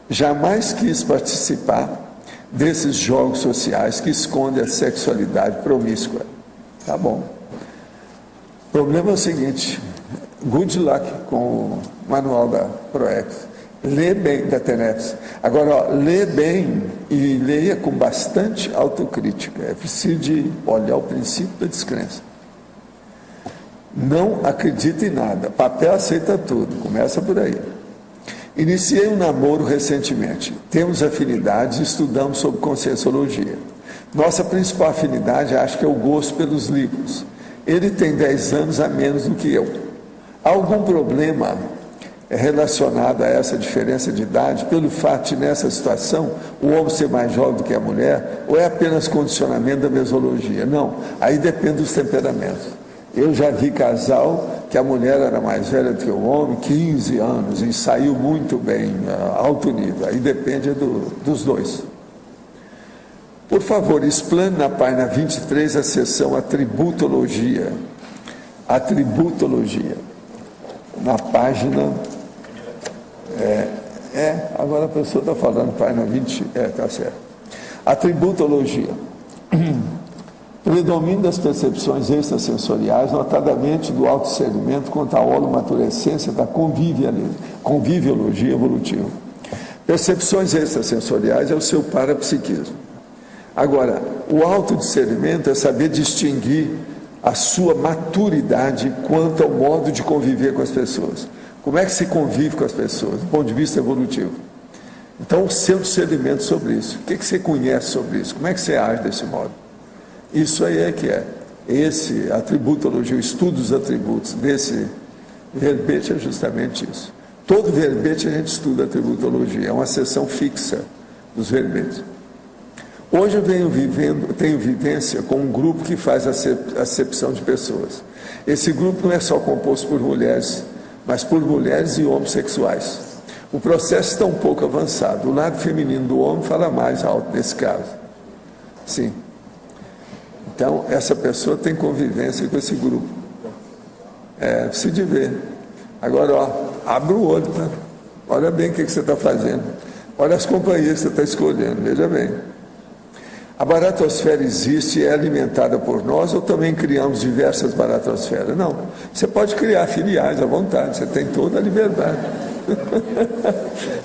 S2: Jamais quis participar desses jogos sociais que escondem a sexualidade promíscua. Tá bom. O problema é o seguinte, good luck com o manual da ProEx. Lê bem da TENEPS. Agora, lê bem e leia com bastante autocrítica. É preciso de olhar o princípio da descrença. Não acredita em nada. Papel aceita tudo. Começa por aí. Iniciei um namoro recentemente. Temos afinidades e estudamos sobre conscienciologia. Nossa principal afinidade, acho que é o gosto pelos livros. Ele tem 10 anos a menos do que eu. Há algum problema relacionado a essa diferença de idade, pelo fato de, nessa situação, o homem ser mais jovem do que a mulher, ou é apenas condicionamento da mesologia? Não, aí depende dos temperamentos. Eu já vi casal que a mulher era mais velha do que o homem, 15 anos, e saiu muito bem, alto nível. Aí depende dos dois. Por favor, explane na página 23 a seção Atributologia. Atributologia. Na página... agora a pessoa está falando página 20... tá certo. Atributologia. Predomínio das percepções extrasensoriais, notadamente do autodiscernimento quanto à holomaturescência da conviviologia evolutiva. Percepções extrasensoriais é o seu parapsiquismo. Agora, o autodiscernimento é saber distinguir a sua maturidade quanto ao modo de conviver com as pessoas. Como é que se convive com as pessoas, do ponto de vista evolutivo? Então, o seu discernimento sobre isso. O que você conhece sobre isso? Como é que você age desse modo? Isso aí é que é. Esse atributologia, o estudo dos atributos desse verbete é justamente isso. Todo verbete a gente estuda atributologia, é uma seção fixa dos verbetes. Hoje eu tenho vivência com um grupo que faz acepção de pessoas. Esse grupo não é só composto por mulheres, mas por mulheres e homossexuais. O processo está um pouco avançado. O lado feminino do homem fala mais alto nesse caso. Sim. Então, essa pessoa tem convivência com esse grupo. Precisa de ver. Agora, abre o olho, tá? Olha bem o que você está fazendo. Olha as companhias que você está escolhendo, veja bem. A baratosfera existe e é alimentada por nós ou também criamos diversas baratosferas? Não. Você pode criar filiais à vontade, você tem toda a liberdade.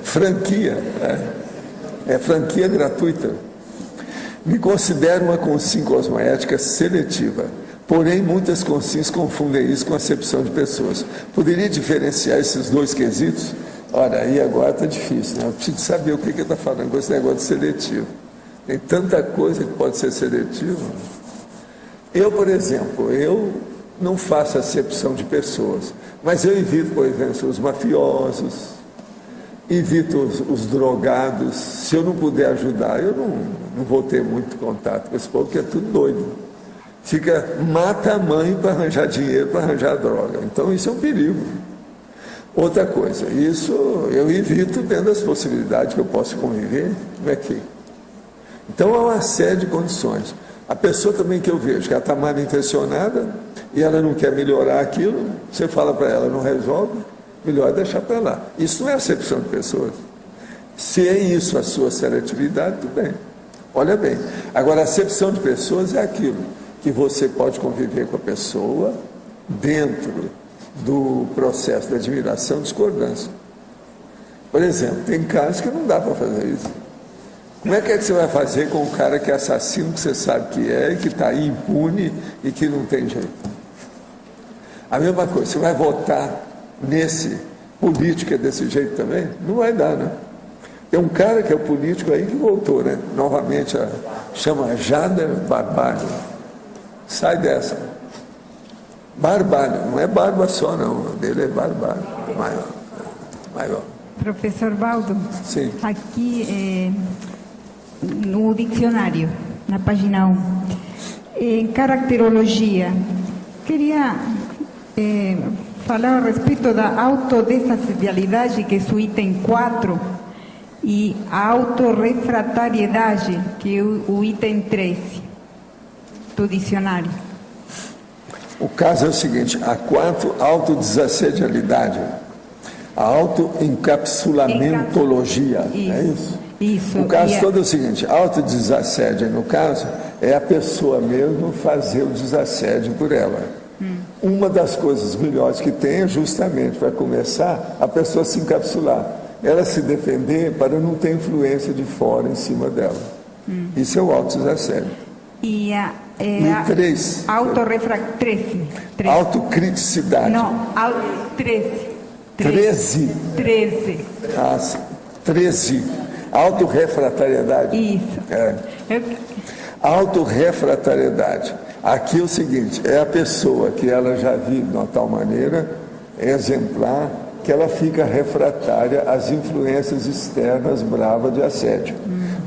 S2: Franquia. É franquia gratuita. Me considero uma consciência cosmoética seletiva, porém muitas consciências confundem isso com acepção de pessoas. Poderia diferenciar esses dois quesitos? Olha, aí agora está difícil, né? Eu preciso saber o que ele está falando com esse negócio de seletivo. Tem tanta coisa que pode ser seletiva. Eu, por exemplo, não faço acepção de pessoas. Mas eu evito, por exemplo, os mafiosos, evito os drogados. Se eu não puder ajudar, eu não vou ter muito contato com esse povo, que é tudo doido. Mata a mãe para arranjar dinheiro, para arranjar droga. Então isso é um perigo. Outra coisa, isso eu evito dentro das possibilidades que eu posso conviver. Como é que... Então há uma série de condições. A pessoa também que eu vejo que ela está mal intencionada e ela não quer melhorar aquilo, você fala para ela, não resolve, melhor deixar para lá. Isso não é acepção de pessoas. Se é isso a sua seletividade, tudo bem. Olha bem. Agora, a acepção de pessoas é aquilo que você pode conviver com a pessoa dentro do processo de admiração e discordância. Por exemplo, tem casos que não dá para fazer isso. Como é que você vai fazer com um cara que é assassino, que você sabe que é, e que está aí impune e que não tem jeito? A mesma coisa, você vai votar nesse político desse jeito também? Não vai dar, né? Tem um cara que é o político aí que voltou, né? Novamente, chama Jader Barbalho. Sai dessa. Barbalho, não é barba só não, o dele é Barbalho, maior.
S17: Professor Valdo,
S2: sim.
S17: Aqui no dicionário, na página 1, em caracterologia, queria falar a respeito da autodesassedialidade, que é o item 4, e a autorrefratariedade, que é o item 13 do dicionário.
S2: O caso é o seguinte, a 4, autodesassedialidade, a autoencapsulamentologia, é isso?
S17: Isso.
S2: O caso todo é o seguinte, autodesassédio, no caso, é a pessoa mesmo fazer o desassédio por ela. Uma das coisas melhores que tem é justamente, para começar, a pessoa se encapsular, ela se defender para não ter influência de fora em cima dela. Isso é o autodesassédio.
S17: E a
S2: 3. Autocriticidade.
S17: Não, 13.
S2: 13. 13. Autorrefratariedade.
S17: Isso.
S2: Autorrefratariedade. Aqui é o seguinte, é a pessoa que ela já vive de uma tal maneira, exemplar, que ela fica refratária às influências externas bravas de assédio.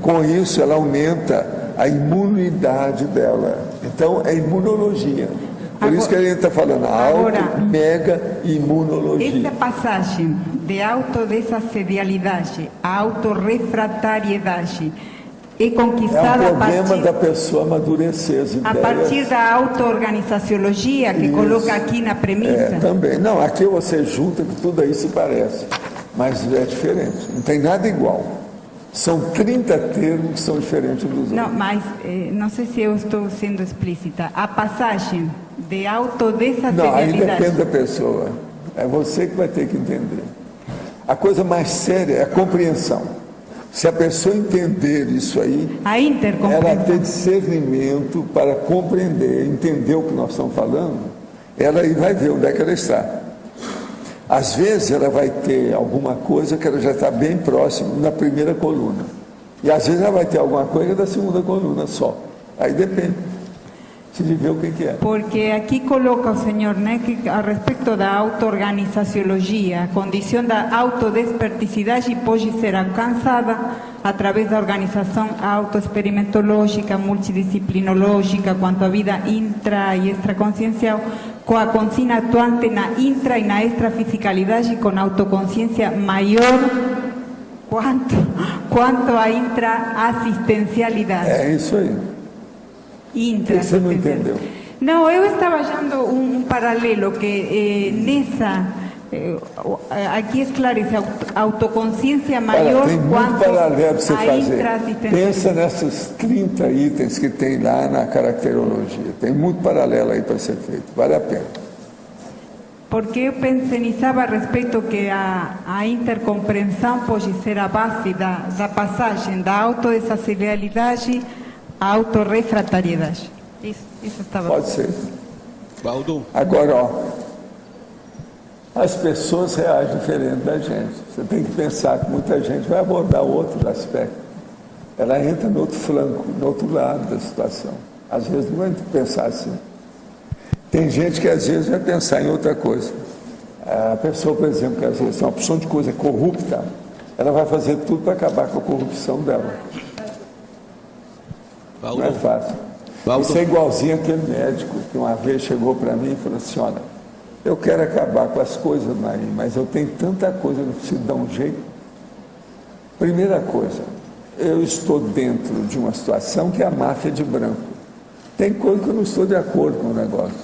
S2: Com isso, ela aumenta a imunidade dela. Então, é imunologia. Por isso que a gente está falando, mega imunologia.
S17: Essa passagem de autodesassedialidade a autorrefratariedade é conquistada
S2: é um problema da pessoa amadurecer as ideias.
S17: A partir da auto-organizaciologia que coloca aqui na premissa?
S2: Também. Não, aqui você junta que tudo aí se parece, mas é diferente. Não tem nada igual. São 30 termos que são diferentes dos outros.
S17: Não, mas não sei se eu estou sendo explícita. A passagem de autodesassedialidade...
S2: Não, aí depende da pessoa. É você que vai ter que entender. A coisa mais séria é a compreensão. Se a pessoa entender isso aí, ela ter discernimento para compreender, entender o que nós estamos falando, ela aí vai ver onde é que ela está. Às vezes ela vai ter alguma coisa que ela já está bem próximo na primeira coluna. E às vezes ela vai ter alguma coisa da segunda coluna só. Aí depende de ver o que é.
S17: Porque aqui coloca o senhor, né, que a respeito da auto-organizaciologia, a condição da autodesperticidade pode ser alcançada através da organização autoexperimentológica, multidisciplinológica, quanto à vida intra e extraconsciencial, com a consciência atuante na intra e na extrafisicalidade, com autoconsciência maior quanto à intraassistencialidade.
S2: É isso aí. Você não entendeu?
S17: Não, eu estava achando um paralelo que aqui esclarece a autoconsciência maior.
S2: Tem muito
S17: quanto
S2: paralelo para você fazer.
S17: Intraassistencialidade.
S2: Pensa nesses 30 itens que tem lá na caracterologia. Tem muito paralelo aí para ser feito. Vale a pena.
S17: Porque eu pensava a respeito que a intercompreensão pode ser a base da passagem da autodesassedialidade à autorrefratariedade. Isso estava...
S2: Pode ser.
S18: Valdo.
S2: Agora, as pessoas reagem diferente da gente. Você tem que pensar que muita gente vai abordar outro aspecto. Ela entra no outro flanco, no outro lado da situação. Às vezes não vai pensar assim. Tem gente que às vezes vai pensar em outra coisa. A pessoa, por exemplo, que às vezes tem uma opção de coisa corrupta, ela vai fazer tudo para acabar com a corrupção dela. Não é fácil. Isso é igualzinho aquele médico que uma vez chegou para mim e falou assim, olha, eu quero acabar com as coisas, mas eu tenho tanta coisa, eu preciso dar um jeito. Primeira coisa, eu estou dentro de uma situação que é a máfia de branco. Tem coisa que eu não estou de acordo com o negócio.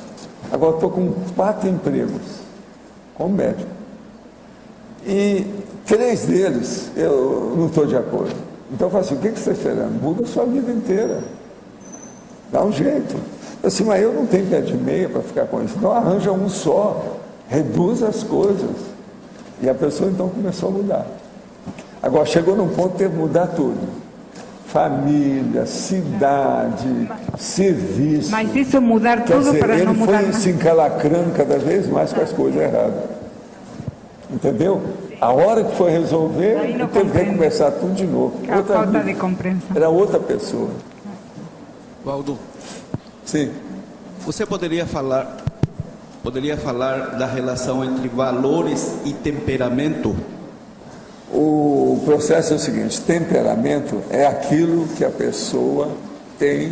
S2: Agora estou com 4 empregos como médico. E 3 deles eu não estou de acordo. Então eu falo assim, o que você está esperando? Muda a sua vida inteira. Dá um jeito. Assim, mas eu não tenho pé de meia para ficar com isso. Então arranja um só, reduz as coisas. E a pessoa então começou a mudar. Agora chegou num ponto que teve que mudar tudo. Família, cidade, serviço.
S17: Mas isso mudar
S2: Quer
S17: tudo
S2: dizer,
S17: para não mudar.
S2: ele foi se encalacrando cada vez mais com as coisas erradas. Entendeu? A hora que foi resolver, ele teve que recomeçar tudo de novo.
S17: A falta de compreensão.
S2: Era outra pessoa.
S18: Valdo.
S2: Sim.
S18: Você poderia falar da relação entre valores e temperamento?
S2: O processo é o seguinte, temperamento é aquilo que a pessoa tem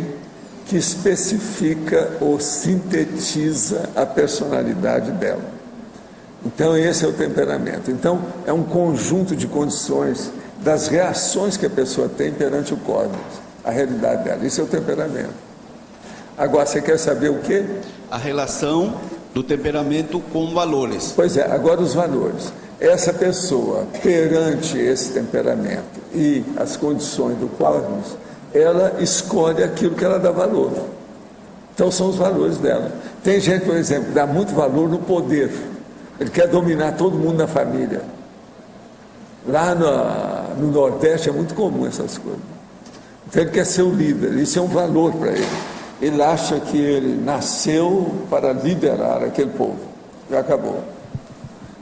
S2: que especifica ou sintetiza a personalidade dela. Então esse é o temperamento. Então é um conjunto de condições das reações que a pessoa tem perante o cosmos, a realidade dela. Isso é o temperamento. Agora você quer saber o quê?
S18: A relação do temperamento com valores.
S2: Pois é, agora os valores. Essa pessoa, perante esse temperamento e as condições do cosmos, ela escolhe aquilo que ela dá valor. Então são os valores dela. Tem gente, por exemplo, que dá muito valor no poder. Ele quer dominar todo mundo na família. Lá no Nordeste é muito comum essas coisas. Então ele quer ser o líder, isso é um valor para ele. Ele acha que ele nasceu para liderar aquele povo. Já acabou.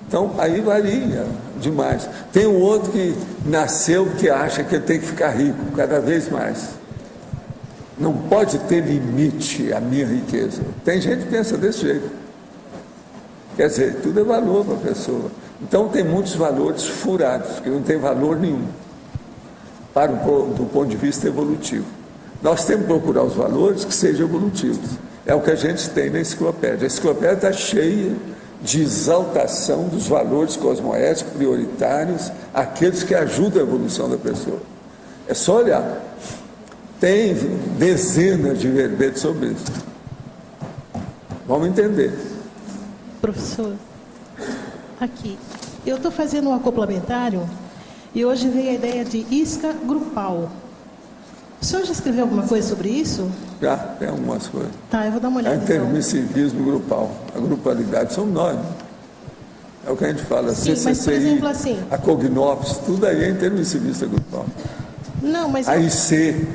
S2: Então, aí varia demais. Tem um outro que nasceu que acha que ele tem que ficar rico, cada vez mais. Não pode ter limite a minha riqueza. Tem gente que pensa desse jeito. Quer dizer, tudo é valor para a pessoa. Então, tem muitos valores furados, que não tem valor nenhum, do ponto de vista evolutivo. Nós temos que procurar os valores que sejam evolutivos. É o que a gente tem na enciclopédia. A enciclopédia está cheia de exaltação dos valores cosmoéticos prioritários, aqueles que ajudam a evolução da pessoa. É só olhar. Tem dezenas de verbetes sobre isso. Vamos entender.
S19: Professor, aqui, eu estou fazendo um acoplamentário e hoje veio a ideia de isca grupal. O senhor já escreveu alguma coisa sobre isso?
S2: Já, tem algumas coisas.
S19: Tá, eu vou dar uma olhada.
S2: É intermissivismo grupal. A grupalidade somos nós. É o que a gente fala.
S19: Sim,
S2: CCCI,
S19: mas, por exemplo, assim,
S2: a Cognópolis, tudo aí é intermissivista grupal.
S19: Não, mas...
S2: A IC.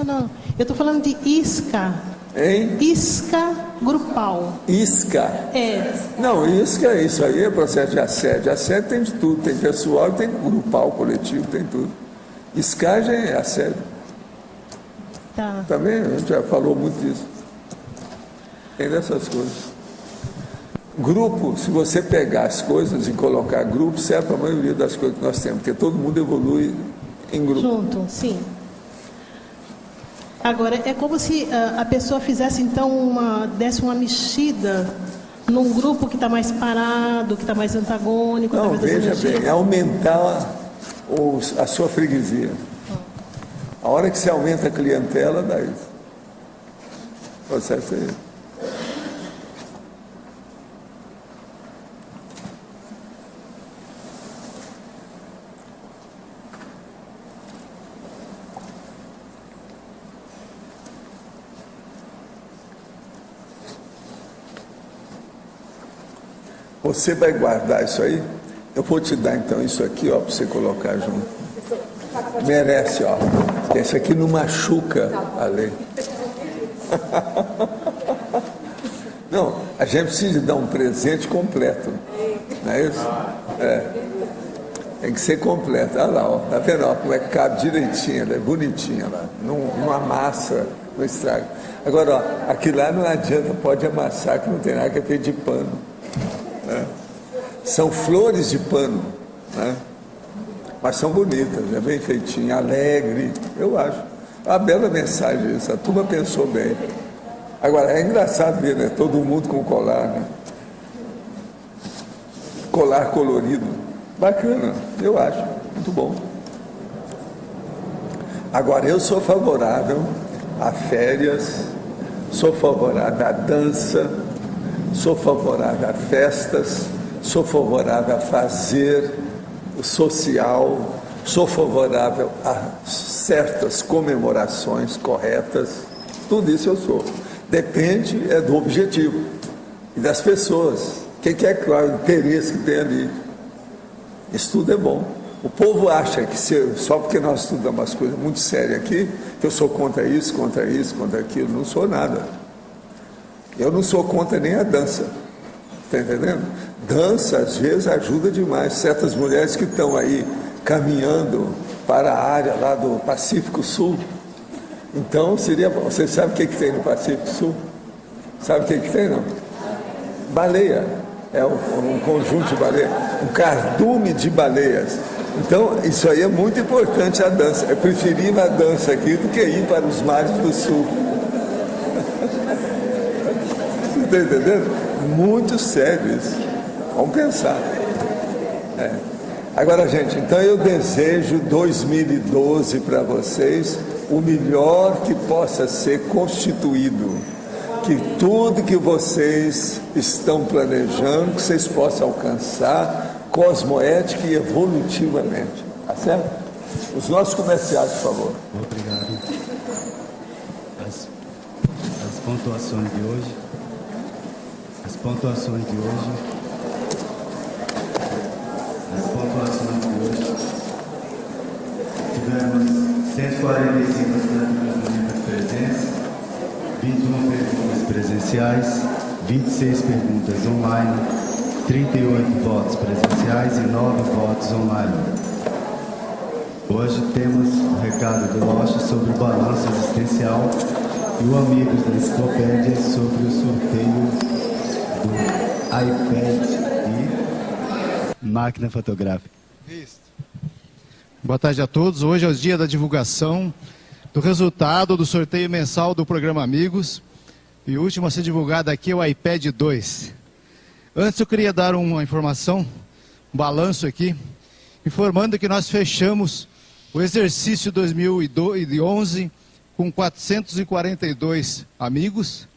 S19: Não. Eu estou falando de isca.
S2: Hein?
S19: Isca grupal.
S2: Isca?
S19: É.
S2: Não, isca é isso aí, é processo de assédio. Assédio tem de tudo. Tem pessoal, tem grupal, coletivo, tem tudo. Iscagem é assédio.
S19: Tá.
S2: Também a gente já falou muito disso. Tem dessas coisas. Grupo, se você pegar as coisas e colocar grupo, serve para a maioria das coisas que nós temos, porque todo mundo evolui em grupo.
S19: Junto, sim. Agora, é como se a pessoa fizesse, então, desse uma mexida num grupo que está mais parado, que está mais antagônico.
S2: Não, veja bem, é aumentar a sua freguesia. A hora que você aumenta a clientela, dá isso. O processo é esse. Você vai guardar isso aí? Eu vou te dar então isso aqui, ó, para você colocar junto. Merece, ó. Esse aqui não machuca a lei. Não, a gente precisa dar um presente completo. Não é isso? É. Tem que ser completo. Olha lá, ó. Tá vendo ó, como é que cabe direitinho, ela é bonitinha lá. Não amassa, não estraga. Agora, ó, aquilo lá não adianta, pode amassar, que não tem nada que é feito de pano. Né? São flores de pano, né? Mas são bonitas, é bem feitinho, alegre, eu acho. É uma bela mensagem isso, a turma pensou bem. Agora, é engraçado ver, né? Todo mundo com colar, né? Colar colorido. Bacana, eu acho, muito bom. Agora, eu sou favorável a férias, sou favorável à dança, sou favorável a festas, sou favorável a fazer o social, sou favorável a certas comemorações corretas, tudo isso eu sou. Depende do objetivo e das pessoas. Quem quer, qual é o interesse que tem ali? Isso tudo é bom. O povo acha que só porque nós estudamos umas coisas muito sérias aqui, que eu sou contra isso, contra aquilo. Não sou nada. Eu não sou contra nem a dança. Está entendendo? Dança, às vezes, ajuda demais. Certas mulheres que estão aí caminhando para a área lá do Pacífico Sul. Então, seria bom. Você sabe o que tem no Pacífico Sul? Sabe o que tem, não? Baleia. É um conjunto de baleias. Um cardume de baleias. Então, isso aí é muito importante, a dança. Eu preferi a dança aqui do que ir para os mares do sul. Você está entendendo? Muito sério isso. Vamos pensar. Agora, gente, então eu desejo 2012 para vocês o melhor que possa ser constituído. Que tudo que vocês estão planejando, que vocês possam alcançar cosmoética e evolutivamente. Tá certo? Os nossos comerciais, por favor.
S20: Obrigado. As pontuações de hoje. As pontuações de hoje. Tivemos 145 assinaturas presentes, 21 perguntas presenciais, 26 perguntas online, 38 votos presenciais e 9 votos online. Hoje temos o recado do Rocha sobre o balanço existencial e o Amigos da Enciclopédia sobre o sorteio do iPad e máquina fotográfica.
S21: Isso. Boa tarde a todos. Hoje é o dia da divulgação do resultado do sorteio mensal do programa Amigos. E o último a ser divulgado aqui é o iPad 2. Antes eu queria dar uma informação, um balanço aqui, informando que nós fechamos o exercício 2011 com 442 amigos,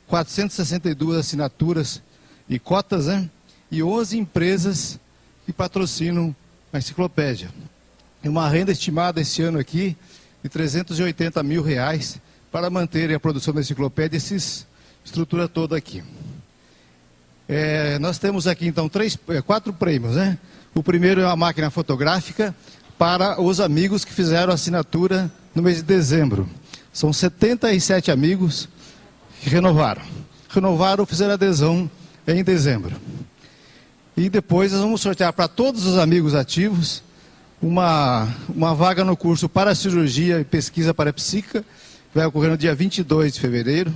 S21: 462 assinaturas e cotas, né? E 11 empresas que patrocinam a enciclopédia. E uma renda estimada esse ano aqui de R$380 mil para manter a produção da enciclopédia, essa estrutura toda aqui. Nós temos aqui então 4 prêmios, né? O primeiro é uma máquina fotográfica para os amigos que fizeram assinatura no mês de dezembro. São 77 amigos que renovaram. Renovaram ou fizeram adesão em dezembro. E depois nós vamos sortear para todos os amigos ativos uma vaga no curso para cirurgia e pesquisa parapsíquica, que vai ocorrer no dia 22 de fevereiro.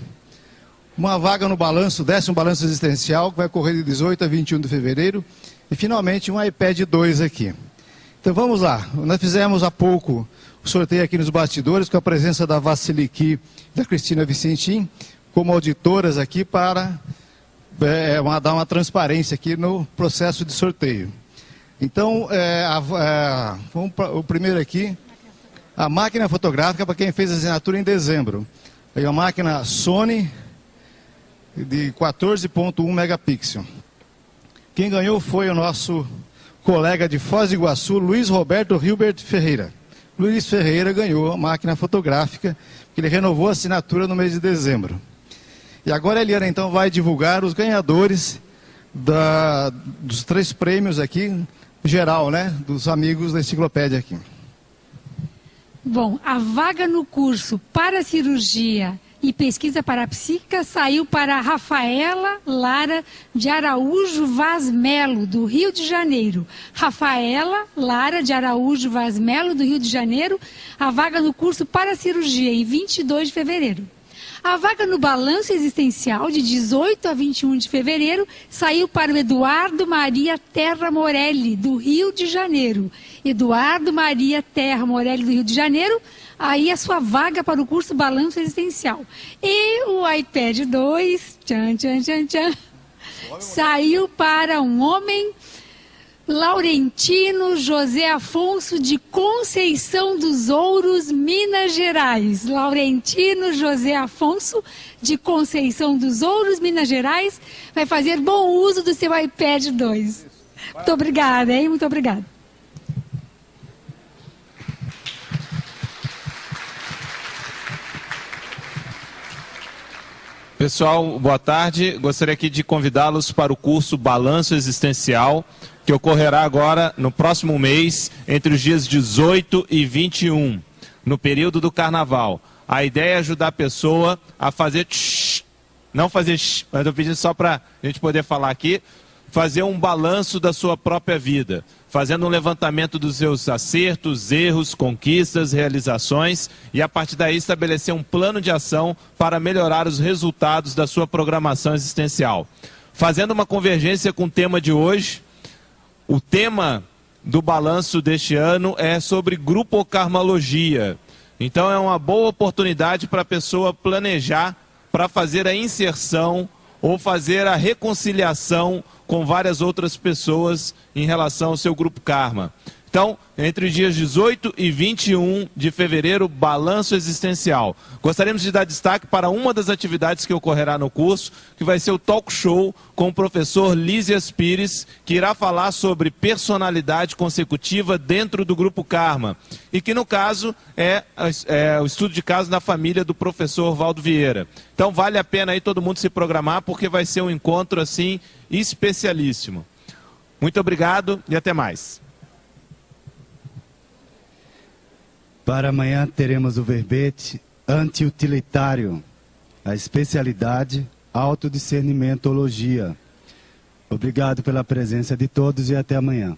S21: Uma vaga no balanço, 10º balanço existencial, que vai ocorrer de 18 a 21 de fevereiro. E finalmente um iPad 2 aqui. Então vamos lá, nós fizemos há pouco o sorteio aqui nos bastidores, com a presença da Vassiliki e da Cristina Vicentim, como auditoras aqui para dar uma transparência aqui no processo de sorteio. Então, vamos para o primeiro aqui, a máquina fotográfica para quem fez a assinatura em dezembro. É uma máquina Sony de 14.1 megapixels. Quem ganhou foi o nosso colega de Foz do Iguaçu, Luiz Roberto Hilbert Ferreira. Luiz Ferreira ganhou a máquina fotográfica, que ele renovou a assinatura no mês de dezembro. E agora a Eliana então vai divulgar os ganhadores dos 3 prêmios aqui, geral, né? Dos amigos da enciclopédia aqui.
S22: Bom, a vaga no curso para cirurgia e pesquisa parapsíquica saiu para Rafaela Lara de Araújo Vaz Melo, do Rio de Janeiro. Rafaela Lara de Araújo Vaz Melo, do Rio de Janeiro, a vaga no curso para cirurgia em 22 de fevereiro. A vaga no balanço existencial de 18 a 21 de fevereiro saiu para o Eduardo Maria Terra Morelli, do Rio de Janeiro. Eduardo Maria Terra Morelli, do Rio de Janeiro, aí a sua vaga para o curso Balanço Existencial. E o iPad 2, saiu para um homem, Laurentino José Afonso de Conceição dos Ouros, Minas Gerais. Laurentino José Afonso de Conceição dos Ouros, Minas Gerais, vai fazer bom uso do seu iPad 2. Muito obrigada, hein? Muito obrigada.
S1: Pessoal, boa tarde. Gostaria aqui de convidá-los para o curso Balanço Existencial, que ocorrerá agora no próximo mês, entre os dias 18 e 21, no período do Carnaval. A ideia é ajudar a pessoa a fazer não fazer mas eu pedi só para a gente poder falar aqui, fazer um balanço da sua própria vida, fazendo um levantamento dos seus acertos, erros, conquistas, realizações, e a partir daí estabelecer um plano de ação para melhorar os resultados da sua programação existencial. Fazendo uma convergência com o tema de hoje, o tema do balanço deste ano é sobre grupokarmalogia. Então é uma boa oportunidade para a pessoa planejar para fazer a inserção ou fazer a reconciliação com várias outras pessoas em relação ao seu grupo karma. Então, entre os dias 18 e 21 de fevereiro, balanço existencial. Gostaríamos de dar destaque para uma das atividades que ocorrerá no curso, que vai ser o talk show com o professor Lísias Pires, que irá falar sobre personalidade consecutiva dentro do grupo karma. E que, no caso, é o estudo de caso na família do professor Valdo Vieira. Então, vale a pena aí todo mundo se programar, porque vai ser um encontro, assim, especialíssimo. Muito obrigado e até mais.
S20: Para amanhã teremos o verbete anti-utilitário, a especialidade autodiscernimentologia. Obrigado pela presença de todos e até amanhã.